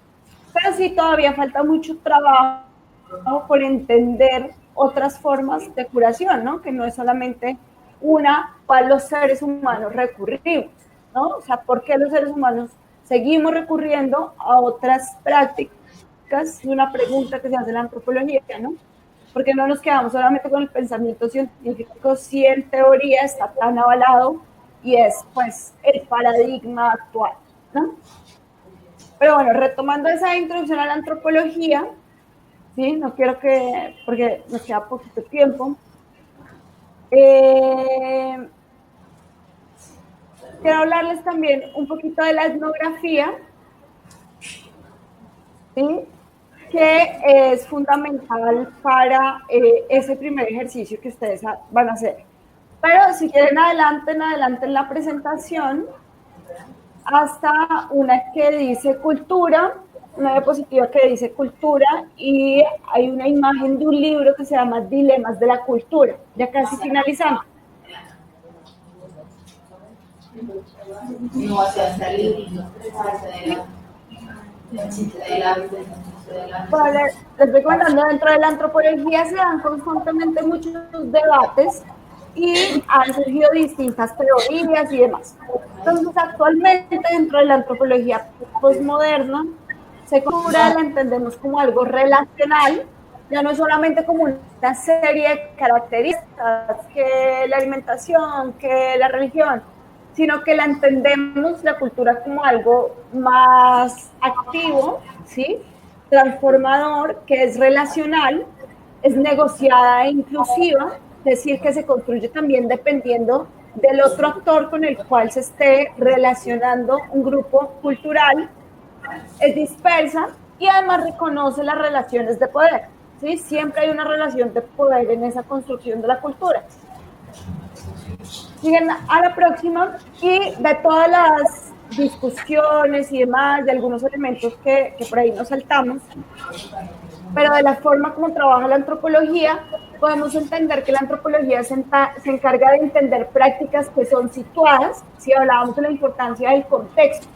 Pero sí, todavía falta mucho trabajo por entender otras formas de curación, ¿no? Que no es solamente una para los seres humanos recurrimos, ¿no? O sea, ¿por qué los seres humanos seguimos recurriendo a otras prácticas? Es una pregunta que se hace en la antropología, ¿no? porque no nos quedamos solamente con el pensamiento científico, si en teoría está tan avalado y es pues el paradigma actual, ¿no? Pero bueno, retomando esa introducción a la antropología, ¿sí? No quiero que, porque nos queda poquito tiempo, quiero hablarles también un poquito de la etnografía, ¿sí? Que es fundamental para ese primer ejercicio que ustedes van a hacer. Pero si quieren adelanten en la presentación hasta una que dice cultura, una diapositiva que dice cultura, y hay una imagen de un libro que se llama Dilemas de la Cultura, ya casi finalizando. No, hacia salir. Bueno, les voy comentando, dentro de la antropología se dan constantemente muchos debates y han surgido distintas teorías y demás. Entonces, actualmente dentro de la antropología postmoderna, cultura la entendemos como algo relacional, ya no es solamente como una serie de características, que la alimentación, que la religión, sino que la entendemos, la cultura, como algo más activo, ¿sí? Transformador, que es relacional, es negociada e inclusiva, es decir, que se construye también dependiendo del otro actor con el cual se esté relacionando un grupo cultural, es dispersa y además reconoce las relaciones de poder, ¿sí? Siempre hay una relación de poder en esa construcción de la cultura. Siguen a la próxima, y de todas las discusiones y demás, de algunos elementos que por ahí nos saltamos, pero de la forma como trabaja la antropología, podemos entender que la antropología se encarga de entender prácticas que son situadas, si hablábamos de la importancia del contexto,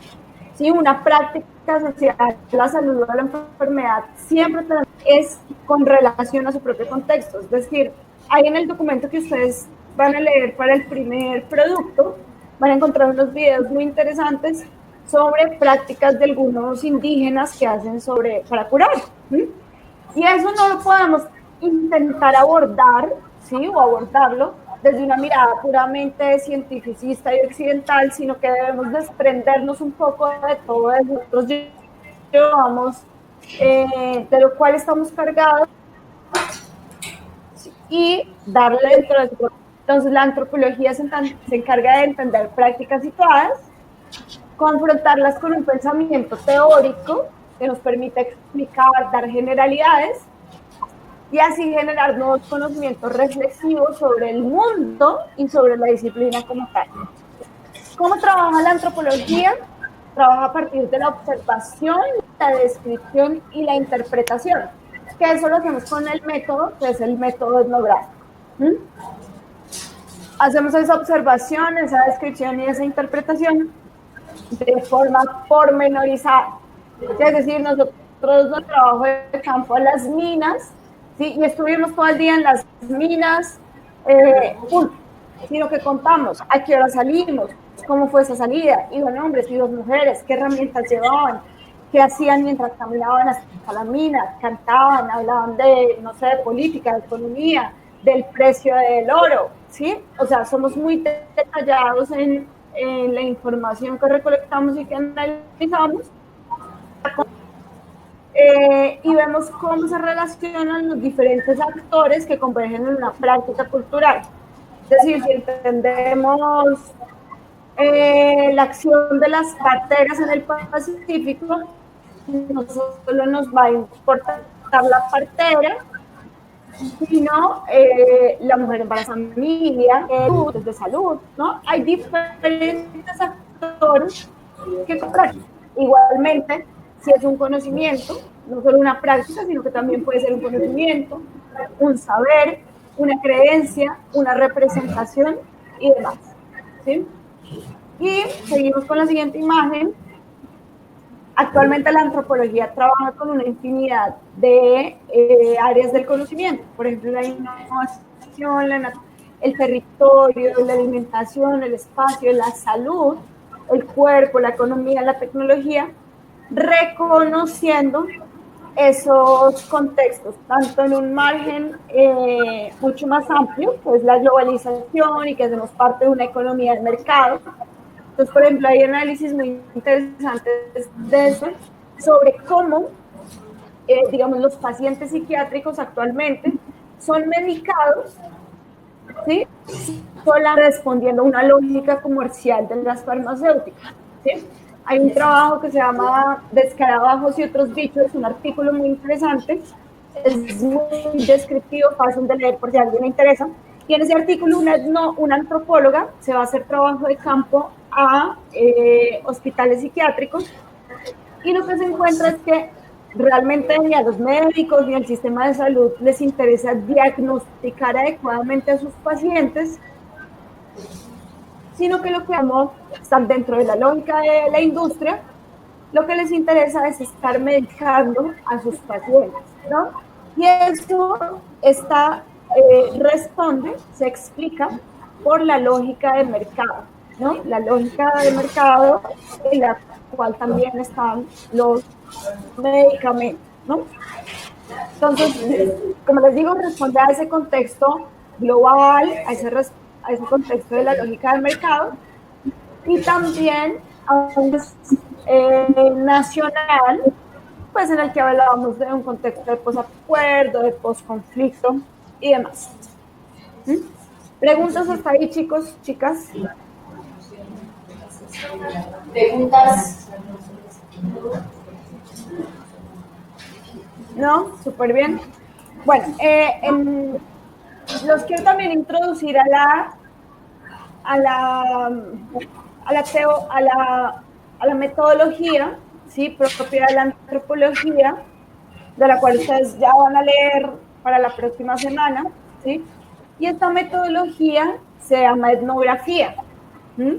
¿sí? Una práctica social, la salud o la enfermedad, siempre es con relación a su propio contexto, es decir, ahí en el documento que ustedes van a leer para el primer producto, van a encontrar unos videos muy interesantes sobre prácticas de algunos indígenas que hacen para curar, ¿sí? Y eso no lo podemos intentar abordar, ¿sí? O abordarlo desde una mirada puramente cientificista y occidental, sino que debemos desprendernos un poco de todo eso que nosotros llevamos, de lo cual estamos cargados, y darle dentro de su. Entonces, la antropología se encarga de entender prácticas situadas, confrontarlas con un pensamiento teórico que nos permite explicar, dar generalidades y así generar nuevos conocimientos reflexivos sobre el mundo y sobre la disciplina como tal. ¿Cómo trabaja la antropología? Trabaja a partir de la observación, la descripción y la interpretación, que eso lo hacemos con el método, que es el método etnográfico. Hacemos esa observación, esa descripción y esa interpretación de forma pormenorizada. Es decir, nosotros nos trabajo de campo a las minas, ¿sí? Y estuvimos todo el día en las minas, sino que contamos a qué hora salimos, cómo fue esa salida, iban hombres y dos mujeres, qué herramientas llevaban, qué hacían mientras caminaban hasta la mina, cantaban, hablaban de, no sé, de política, de economía, del precio del oro, ¿sí? O sea, somos muy detallados en la información que recolectamos y que analizamos, y vemos cómo se relacionan los diferentes actores que convergen en una práctica cultural. Es decir, si entendemos la acción de las parteras en el Pacífico, no solo nos va a importar la partera, sino la mujer embarazada en familia, de salud, ¿no? Hay diferentes actores que comprar. Igualmente, si es un conocimiento, no solo una práctica, sino que también puede ser un conocimiento, un saber, una creencia, una representación y demás, ¿sí? Y seguimos con la siguiente imagen. Actualmente la antropología trabaja con una infinidad de áreas del conocimiento, por ejemplo, la innovación, el territorio, la alimentación, el espacio, la salud, el cuerpo, la economía, la tecnología, reconociendo esos contextos, tanto en un margen mucho más amplio, pues la globalización y que hacemos parte de una economía de mercado. Entonces, por ejemplo, hay análisis muy interesantes de eso, sobre cómo, digamos, los pacientes psiquiátricos actualmente son medicados, ¿sí? Solo respondiendo a una lógica comercial de las farmacéuticas, ¿sí? Hay un trabajo que se llama Escarabajos y otros bichos, un artículo muy interesante, es muy descriptivo, fácil de leer por si a alguien le interesa, y en ese artículo una antropóloga se va a hacer trabajo de campo a hospitales psiquiátricos, y lo que se encuentra es que realmente ni a los médicos ni al sistema de salud les interesa diagnosticar adecuadamente a sus pacientes, sino que lo que están dentro de la lógica de la industria, lo que les interesa es estar medicando a sus pacientes, ¿no? Y eso responde, se explica por la lógica de mercado, ¿no? La lógica de mercado en la cual también están los medicamentos, ¿no? Entonces, como les digo, responde a ese contexto global, a ese contexto de la lógica del mercado, y también a un nacional, pues en el que hablábamos de un contexto de posacuerdo, de posconflicto y demás. ¿Mm? ¿Preguntas hasta ahí, chicos, chicas? ¿Preguntas? ¿No? Súper bien. Bueno, los quiero también introducir a la metodología, ¿sí? Propia de la antropología, de la cual ustedes ya van a leer para la próxima semana, ¿sí? Y esta metodología se llama etnografía. ¿Mm?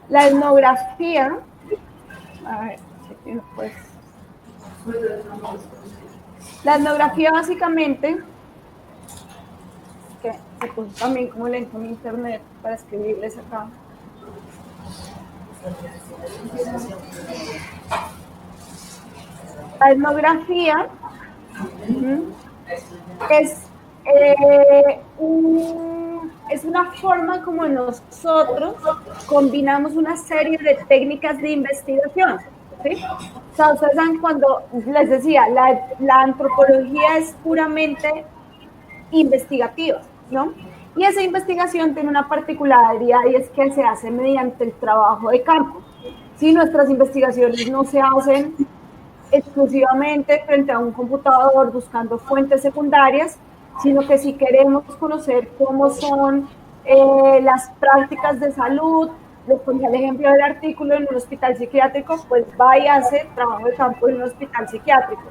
La etnografía, a ver, pues, la etnografía básicamente, que se puso también como lento en internet para escribirles acá. La etnografía es una forma como nosotros combinamos una serie de técnicas de investigación, ¿sí? O sea, ustedes saben, cuando les decía, la antropología es puramente investigativa, ¿no? Y esa investigación tiene una particularidad, y es que se hace mediante el trabajo de campo. ¿Sí? Nuestras investigaciones no se hacen exclusivamente frente a un computador buscando fuentes secundarias, sino que si queremos conocer cómo son las prácticas de salud, les ponía el ejemplo del artículo en un hospital psiquiátrico, pues vaya a hacer trabajo de campo en un hospital psiquiátrico.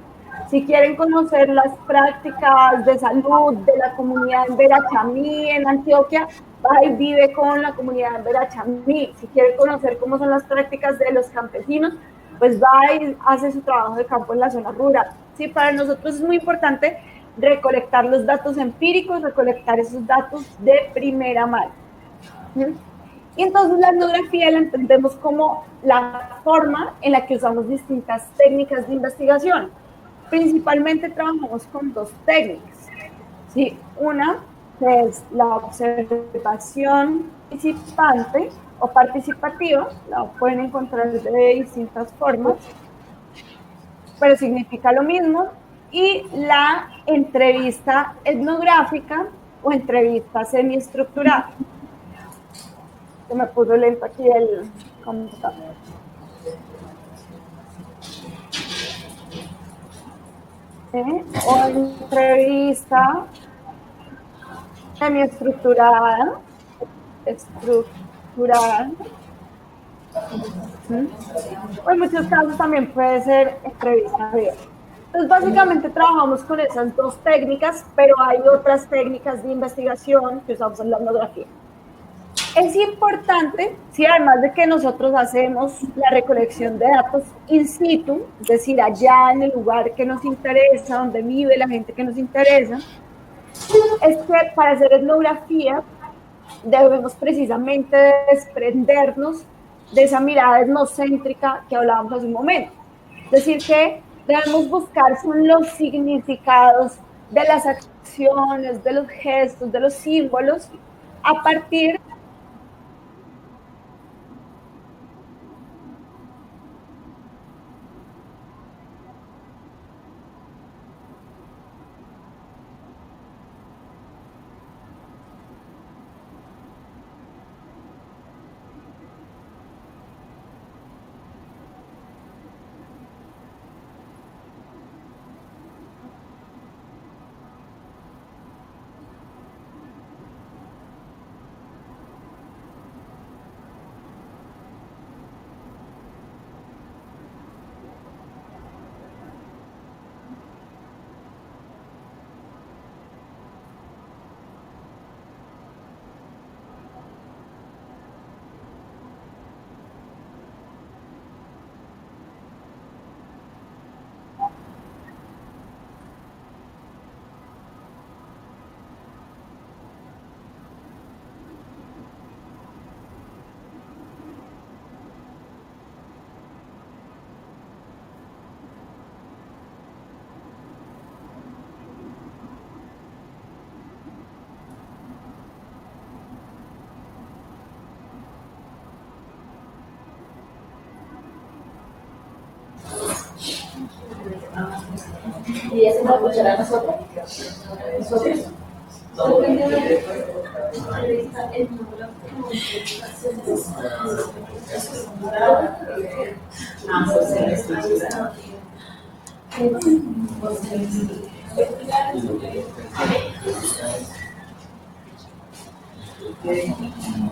Si quieren conocer las prácticas de salud de la comunidad en Verachamí, en Antioquia, va y vive con la comunidad en Verachamí. Si quieren conocer cómo son las prácticas de los campesinos, pues va y hace su trabajo de campo en la zona rural. ¿Sí? Para nosotros es muy importante recolectar los datos empíricos, recolectar esos datos de primera mano. ¿Sí? Y entonces la etnografía la entendemos como la forma en la que usamos distintas técnicas de investigación. Principalmente trabajamos con dos técnicas, ¿sí? Una que es la observación participante o participativa, la pueden encontrar de distintas formas, pero significa lo mismo, y la entrevista etnográfica o entrevista semiestructurada. Se me puso lento aquí el computador. O entrevista semiestructurada, o en muchos casos también puede ser entrevista abierta. Entonces básicamente trabajamos con esas dos técnicas, pero hay otras técnicas de investigación que usamos en la etnografía. Es importante, sí, además de que nosotros hacemos la recolección de datos in situ, es decir, allá en el lugar que nos interesa, donde vive la gente que nos interesa, es que para hacer etnografía debemos precisamente desprendernos de esa mirada etnocéntrica que hablábamos hace un momento. Es decir, que debemos buscar son los significados de las acciones, de los gestos, de los símbolos, a partir Y esa es la cuchara nosotros.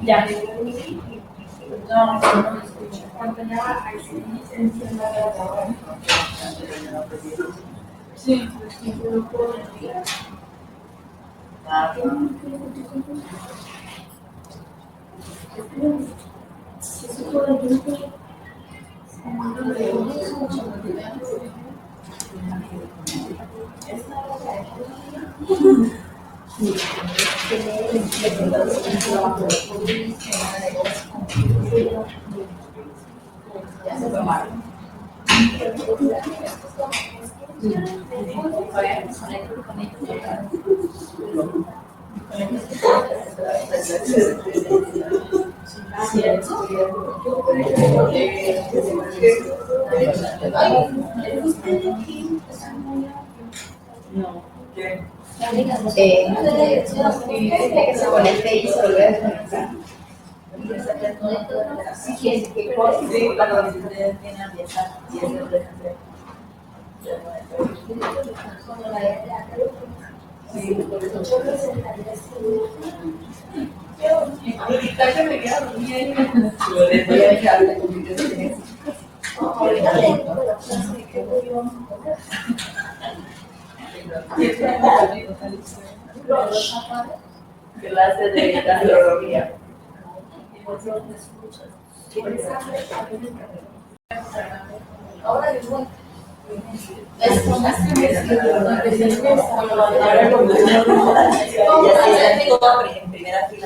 Ya. No, sí. Que se conecte y se vuelve a desconectar. Clase de astrología. Ahora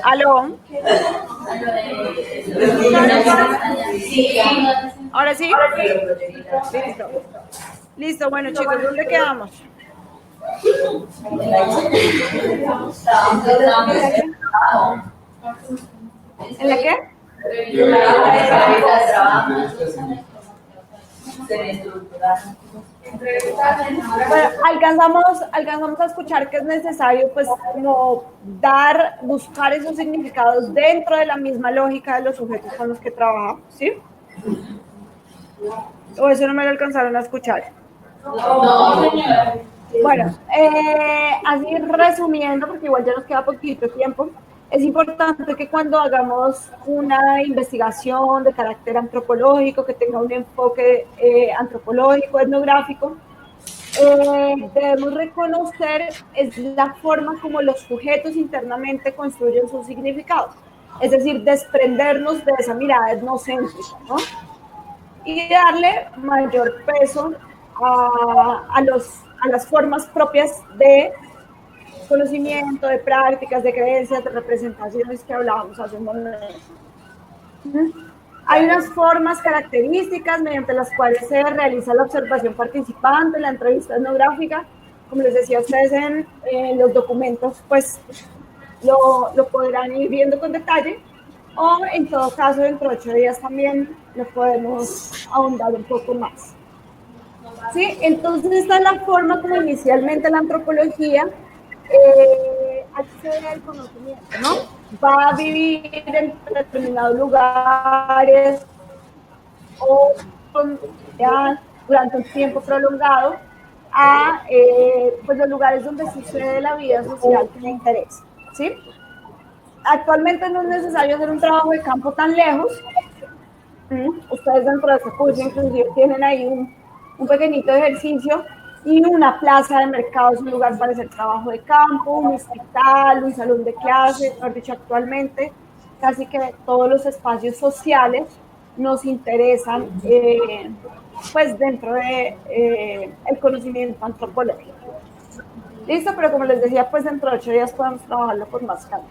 ¿Aló? ¿Ahora sí? Listo. Listo, bueno chicos, ¿dónde quedamos? ¿En la qué? Bueno, alcanzamos a escuchar que es necesario pues como buscar esos significados dentro de la misma lógica de los sujetos con los que trabajamos, ¿sí? O eso no me lo alcanzaron a escuchar. No, señora. Bueno, así resumiendo, porque igual ya nos queda poquito tiempo, es importante que cuando hagamos una investigación de carácter antropológico, que tenga un enfoque antropológico, etnográfico, debemos reconocer es la forma como los sujetos internamente construyen sus significados, es decir, desprendernos de esa mirada etnocéntrica, ¿no? Y darle mayor peso a las formas propias de conocimiento, de prácticas, de creencias, de representaciones que hablábamos hace un momento. Hay unas formas características mediante las cuales se realiza la observación participante, la entrevista etnográfica. Como les decía a ustedes en los documentos, pues lo podrán ir viendo con detalle, o en todo caso dentro de 8 días también lo podemos ahondar un poco más. ¿Sí? Entonces esta es la forma como inicialmente la antropología accede al conocimiento, ¿no? Va a vivir en determinados lugares o durante un tiempo prolongado a pues los lugares donde sucede la vida social que le interesa, ¿sí? Actualmente no es necesario hacer un trabajo de campo tan lejos. Ustedes dentro de este curso inclusive tienen ahí un pequeñito ejercicio y una plaza de mercado es un lugar para hacer trabajo de campo, un hospital, un salón de clases. Mejor dicho, actualmente casi que todos los espacios sociales nos interesan pues dentro de el conocimiento antropológico. Listo, pero como les decía, pues dentro de 8 días podemos trabajarlo con más calma.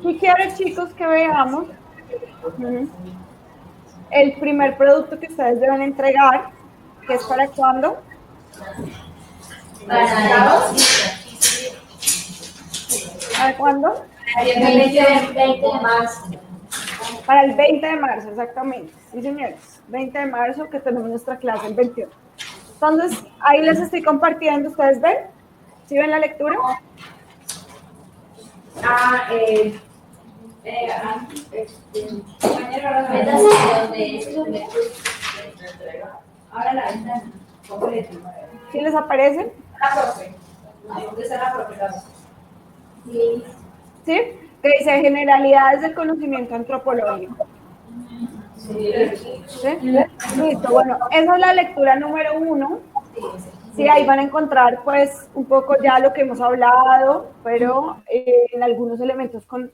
Y quiero, chicos, que veamos el primer producto que ustedes deben entregar, que es para cuándo. ¿Para cuándo? El 20 de marzo. Para el 20 de marzo, exactamente. Sí, señores. 20 de marzo, que tenemos nuestra clase el 21. Entonces, ahí les estoy compartiendo. ¿Ustedes ven? ¿Sí ven la lectura? Ahora la ventana. ¿Sí les aparece? La profe. ¿Dónde está la profe? Sí. ¿Sí? Que dice generalidades del conocimiento antropológico. Sí. ¿Sí? Listo, bueno, esa es la lectura número 1. Sí, ahí van a encontrar pues un poco ya lo que hemos hablado, pero en algunos elementos con...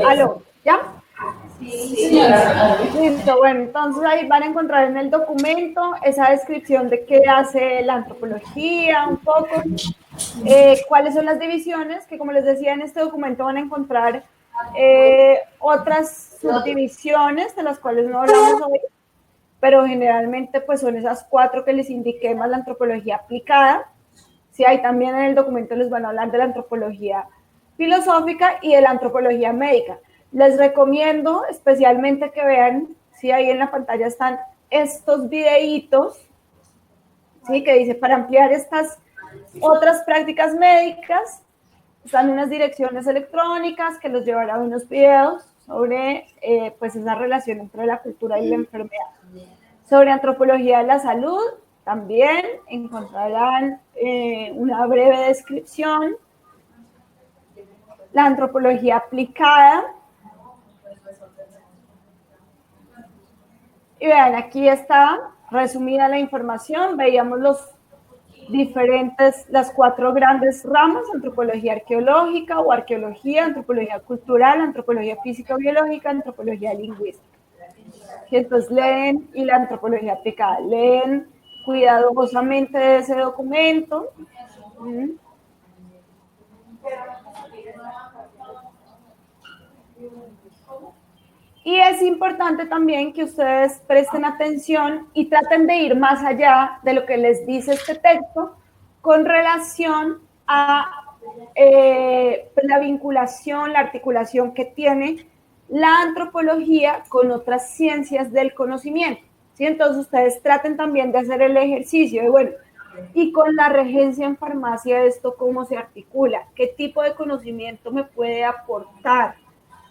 ¿Aló? ¿Ya? Sí, señora. Listo, bueno, entonces ahí van a encontrar en el documento esa descripción de qué hace la antropología, un poco, cuáles son las divisiones, que como les decía en este documento van a encontrar otras subdivisiones de las cuales no hablamos hoy, pero generalmente pues son esas 4 que les indiqué, más la antropología aplicada. Sí, ahí también en el documento les van a hablar de la antropología filosófica y de la antropología médica. Les recomiendo especialmente que vean, sí, ahí en la pantalla están estos videitos, sí, que dice para ampliar estas otras prácticas médicas, están unas direcciones electrónicas que los llevará a unos videos sobre pues esa relación entre la cultura y la enfermedad. Sobre antropología de la salud, también encontrarán una breve descripción. La antropología aplicada. Y vean, aquí está resumida la información. Veíamos las 4 grandes ramas: antropología arqueológica o arqueología, antropología cultural, antropología física-biológica, antropología lingüística. Y entonces leen, y la antropología aplicada, leen cuidadosamente ese documento. Y es importante también que ustedes presten atención y traten de ir más allá de lo que les dice este texto con relación a la vinculación, la articulación que tiene la antropología con otras ciencias del conocimiento. ¿Sí? Entonces ustedes traten también de hacer el ejercicio de, bueno, y con la regencia en farmacia esto cómo se articula, qué tipo de conocimiento me puede aportar.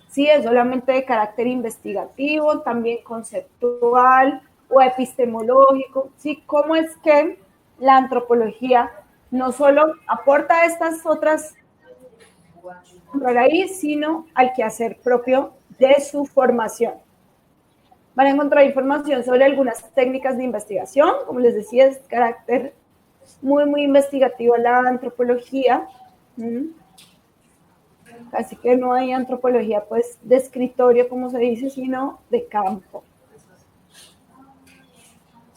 Sí, es solamente de carácter investigativo, también conceptual o epistemológico. Sí, cómo es que la antropología no solo aporta estas otras raíces, sino al quehacer propio de su formación. Van a encontrar información sobre algunas técnicas de investigación, como les decía, es de carácter muy investigativo la antropología. Así que no hay antropología pues de escritorio, como se dice, sino de campo.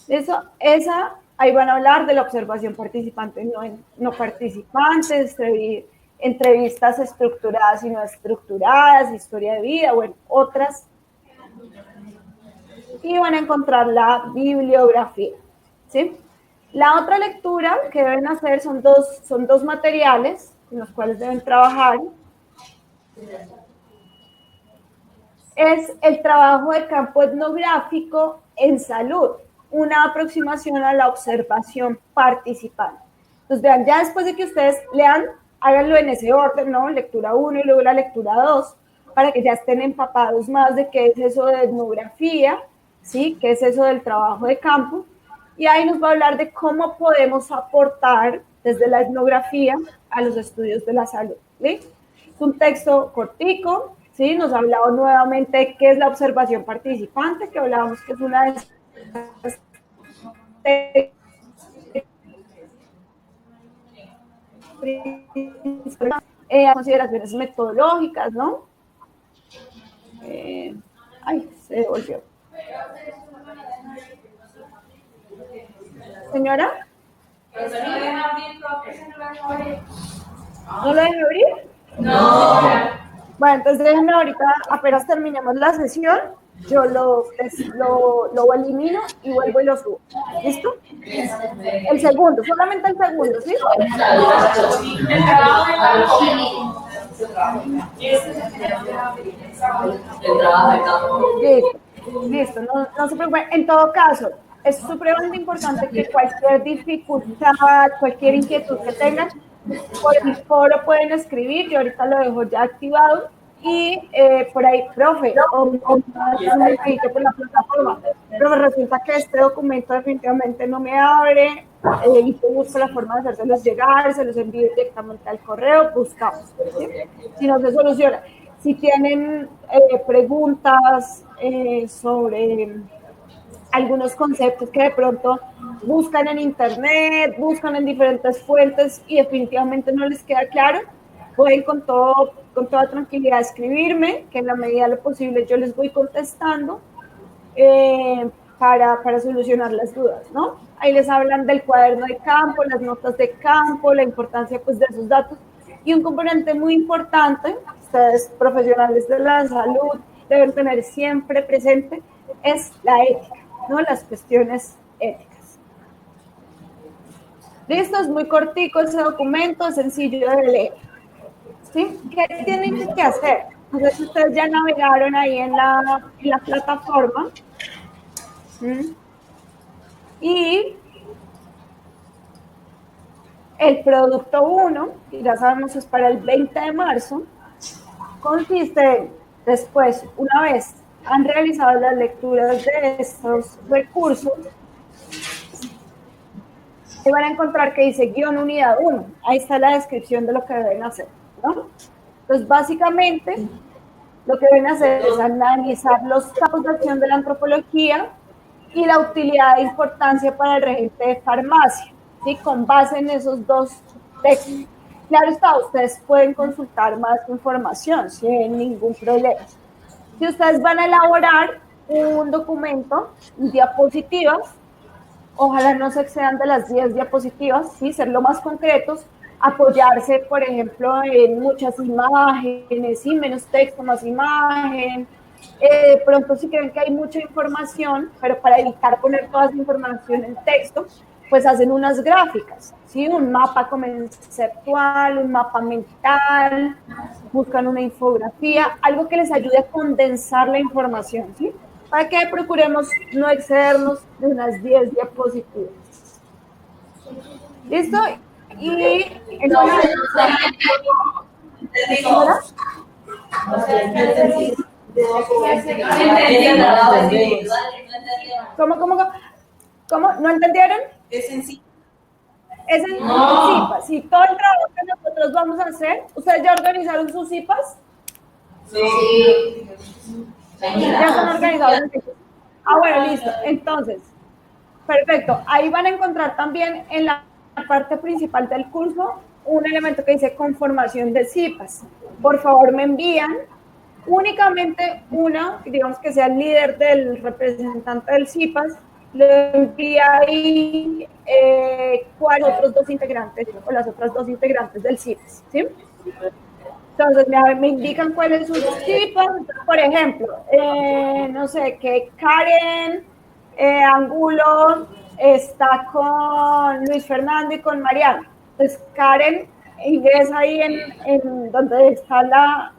Esa Ahí van a hablar de la observación participante no participantes, entrevistas estructuradas y no estructuradas, historia de vida, bueno, otras. Y van a encontrar la bibliografía, ¿sí? La otra lectura que deben hacer son dos materiales en los cuales deben trabajar. Es el trabajo de campo etnográfico en salud, una aproximación a la observación participante. Entonces, vean, ya después de que ustedes lean, háganlo en ese orden, ¿no? Lectura 1 y luego la lectura 2, para que ya estén empapados más de qué es eso de etnografía, ¿sí? ¿Qué es eso del trabajo de campo? Y ahí nos va a hablar de cómo podemos aportar desde la etnografía a los estudios de la salud, ¿sí? Es un texto cortico, ¿sí? Nos ha hablado nuevamente de qué es la observación participante, que hablábamos que es una de consideraciones metodológicas, ¿no? Ay, se devolvió. Señora. ¿No lo deja abrir? No. Bueno, entonces déjenme ahorita, apenas terminemos la sesión, yo lo elimino y vuelvo y lo subo. ¿Listo? El segundo, solamente el segundo, ¿sí? El trabajo de campo. Listo, no se preocupen. En todo caso, es supremamente importante que cualquier dificultad, cualquier inquietud que tengan, por el foro pueden escribir, yo ahorita lo dejo ya activado, y por ahí, profe, por la plataforma, pero resulta que este documento definitivamente no me abre, y yo busco la forma de hacérselos llegar, se los envío directamente al correo, buscamos, ¿sí? Si no se soluciona. Si tienen preguntas sobre algunos conceptos que de pronto buscan en internet, buscan en diferentes fuentes y definitivamente no les queda claro, pueden con toda tranquilidad escribirme, que en la medida de lo posible yo les voy contestando para solucionar las dudas, ¿no? Ahí les hablan del cuaderno de campo, las notas de campo, la importancia pues de esos datos, y un componente muy importante, ustedes profesionales de la salud deben tener siempre presente, es la ética, ¿no? Las cuestiones éticas. Listo, es muy cortico ese documento, es sencillo de leer. ¿Sí? ¿Qué tienen que hacer? Entonces ustedes ya navegaron ahí en la plataforma. ¿Sí? Y el producto 1, que ya sabemos es para el 20 de marzo, consiste en, después, una vez han realizado las lecturas de estos recursos, se van a encontrar que dice guión unidad 1. Ahí está la descripción de lo que deben hacer, ¿no? Entonces, básicamente, lo que deben hacer es analizar los campos de acción de la antropología y la utilidad e importancia para el regente de farmacia, ¿sí? Con base en esos dos textos. Claro está, ustedes pueden consultar más información sin ningún problema. Si ustedes van a elaborar un documento, diapositivas, ojalá no se excedan de las 10 diapositivas, ¿sí? Ser lo más concretos, apoyarse, por ejemplo, en muchas imágenes, ¿sí? Menos texto, más imagen. De pronto si creen que hay mucha información, pero para evitar poner toda esa información en texto, pues hacen unas gráficas, ¿sí? Un mapa conceptual, un mapa mental, buscan una infografía, algo que les ayude a condensar la información, ¿sí? Para que procuremos no excedernos de unas 10 diapositivas. ¿Listo? Y entonces, ¿Cómo? ¿No entendieron? Es sencillo. Es en CIPAS. Sí, todo el trabajo que nosotros vamos a hacer. ¿Ustedes ya organizaron sus CIPAS? Sí. Ya están organizados. Bueno, listo. Entonces, perfecto. Ahí van a encontrar también en la parte principal del curso un elemento que dice conformación de CIPAS. Por favor, me envían únicamente una, digamos que sea el líder del representante del CIPAS, lo envía ahí cuáles otros dos integrantes o las otras dos integrantes del CIPAS, ¿sí? Entonces me indican cuáles son sus CIPAS. Por ejemplo, no sé, que Karen Angulo está con Luis Fernando y con Mariana. Entonces Karen ingresa ahí en donde está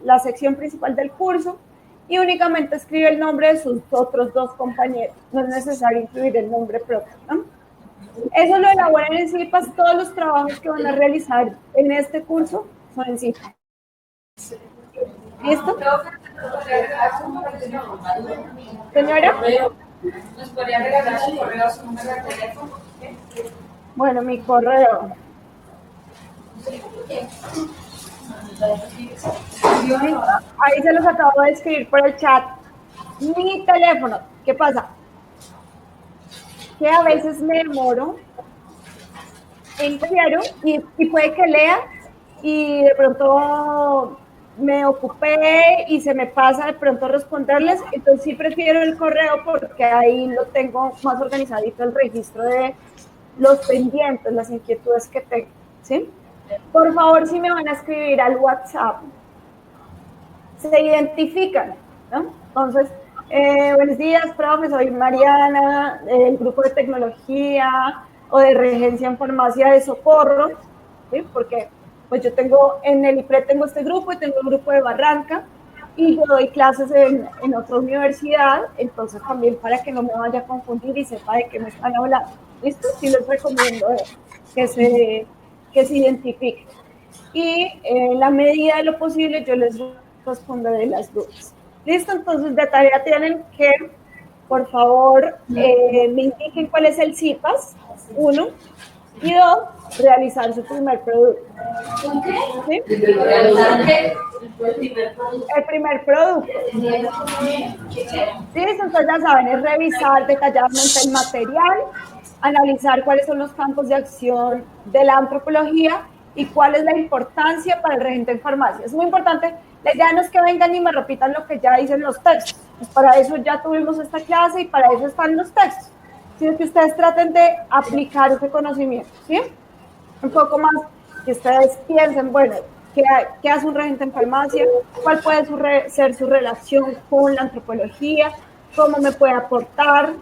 la sección principal del curso y únicamente escribe el nombre de sus otros dos compañeros. No es necesario incluir el nombre propio, ¿no? Eso lo elaboran en CIPAS. Todos los trabajos que van a realizar en este curso son en CIPAS. ¿Listo? Señora. ¿Nos podría regalar su correo, su número de teléfono? Bueno, mi correo. Ahí se los acabo de escribir por el chat. Mi teléfono. ¿Qué pasa? Que a veces me demoro en diario y puede que lea y de pronto me ocupé y se me pasa de pronto responderles, entonces sí prefiero el correo porque ahí lo tengo más organizadito, el registro de los pendientes, las inquietudes que tengo, ¿sí? Por favor, si me van a escribir al WhatsApp, se identifican, ¿no? Entonces, buenos días, profe, soy Mariana, del grupo de tecnología o de regencia en farmacia de Socorro, ¿sí? Porque pues yo tengo, en el IPRE tengo este grupo y tengo el grupo de Barranca y yo doy clases en otra universidad, entonces también para que no me vaya a confundir y sepa de qué me están hablando. ¿Listo? Sí les recomiendo que se identifiquen. Y en la medida de lo posible yo les responderé las dudas. ¿Listo? Entonces de tarea tienen que, por favor, me indiquen cuál es el CIPAS, 1, y 2, realizar su primer producto. ¿Sí? El primer producto. ¿Sí? Entonces ya saben, es revisar detalladamente el material, analizar cuáles son los campos de acción de la antropología y cuál es la importancia para el regente en farmacia. Es muy importante. La idea no es que vengan y me repitan lo que ya dicen los textos. Pues para eso ya tuvimos esta clase y para eso están los textos. Sino que ustedes traten de aplicar ese conocimiento, ¿sí? Un poco más que ustedes piensen, bueno, ¿qué hace un regente en farmacia? ¿Cuál puede ser su relación con la antropología? ¿Cómo me puede aportar?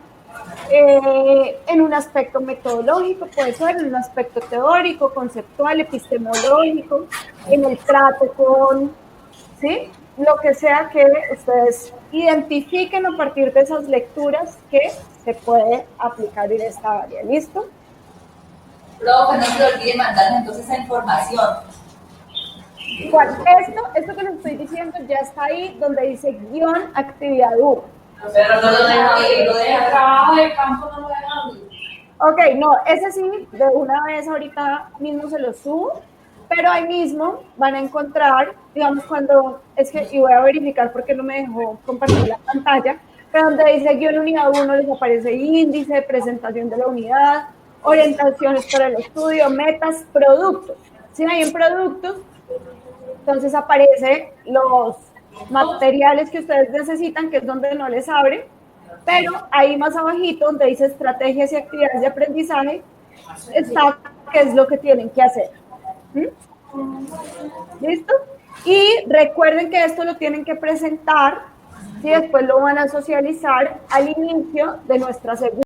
En un aspecto metodológico, puede ser en un aspecto teórico, conceptual, epistemológico, en el trato con, ¿sí? Lo que sea que ustedes identifiquen a partir de esas lecturas que se puede aplicar en esta área. ¿Listo? Profe, no se olvide mandarme entonces esa información. Igual, esto que les estoy diciendo ya está ahí donde dice guión actividad 1. Pero no lo deja abrir, lo deja. El trabajo de campo no lo deja abrir. Ok, no, ese sí, de una vez ahorita mismo se lo subo, pero ahí mismo van a encontrar, digamos, cuando, es que, y voy a verificar porque no me dejó compartir la pantalla, pero donde dice guión unidad 1 les aparece índice, presentación de la unidad, orientaciones para el estudio, metas, productos. Si hay en productos, entonces aparece los materiales que ustedes necesitan, que es donde no les abre, pero ahí más abajito, donde dice estrategias y actividades de aprendizaje, está qué es lo que tienen que hacer. ¿Listo? Y recuerden que esto lo tienen que presentar y después lo van a socializar al inicio de nuestra segunda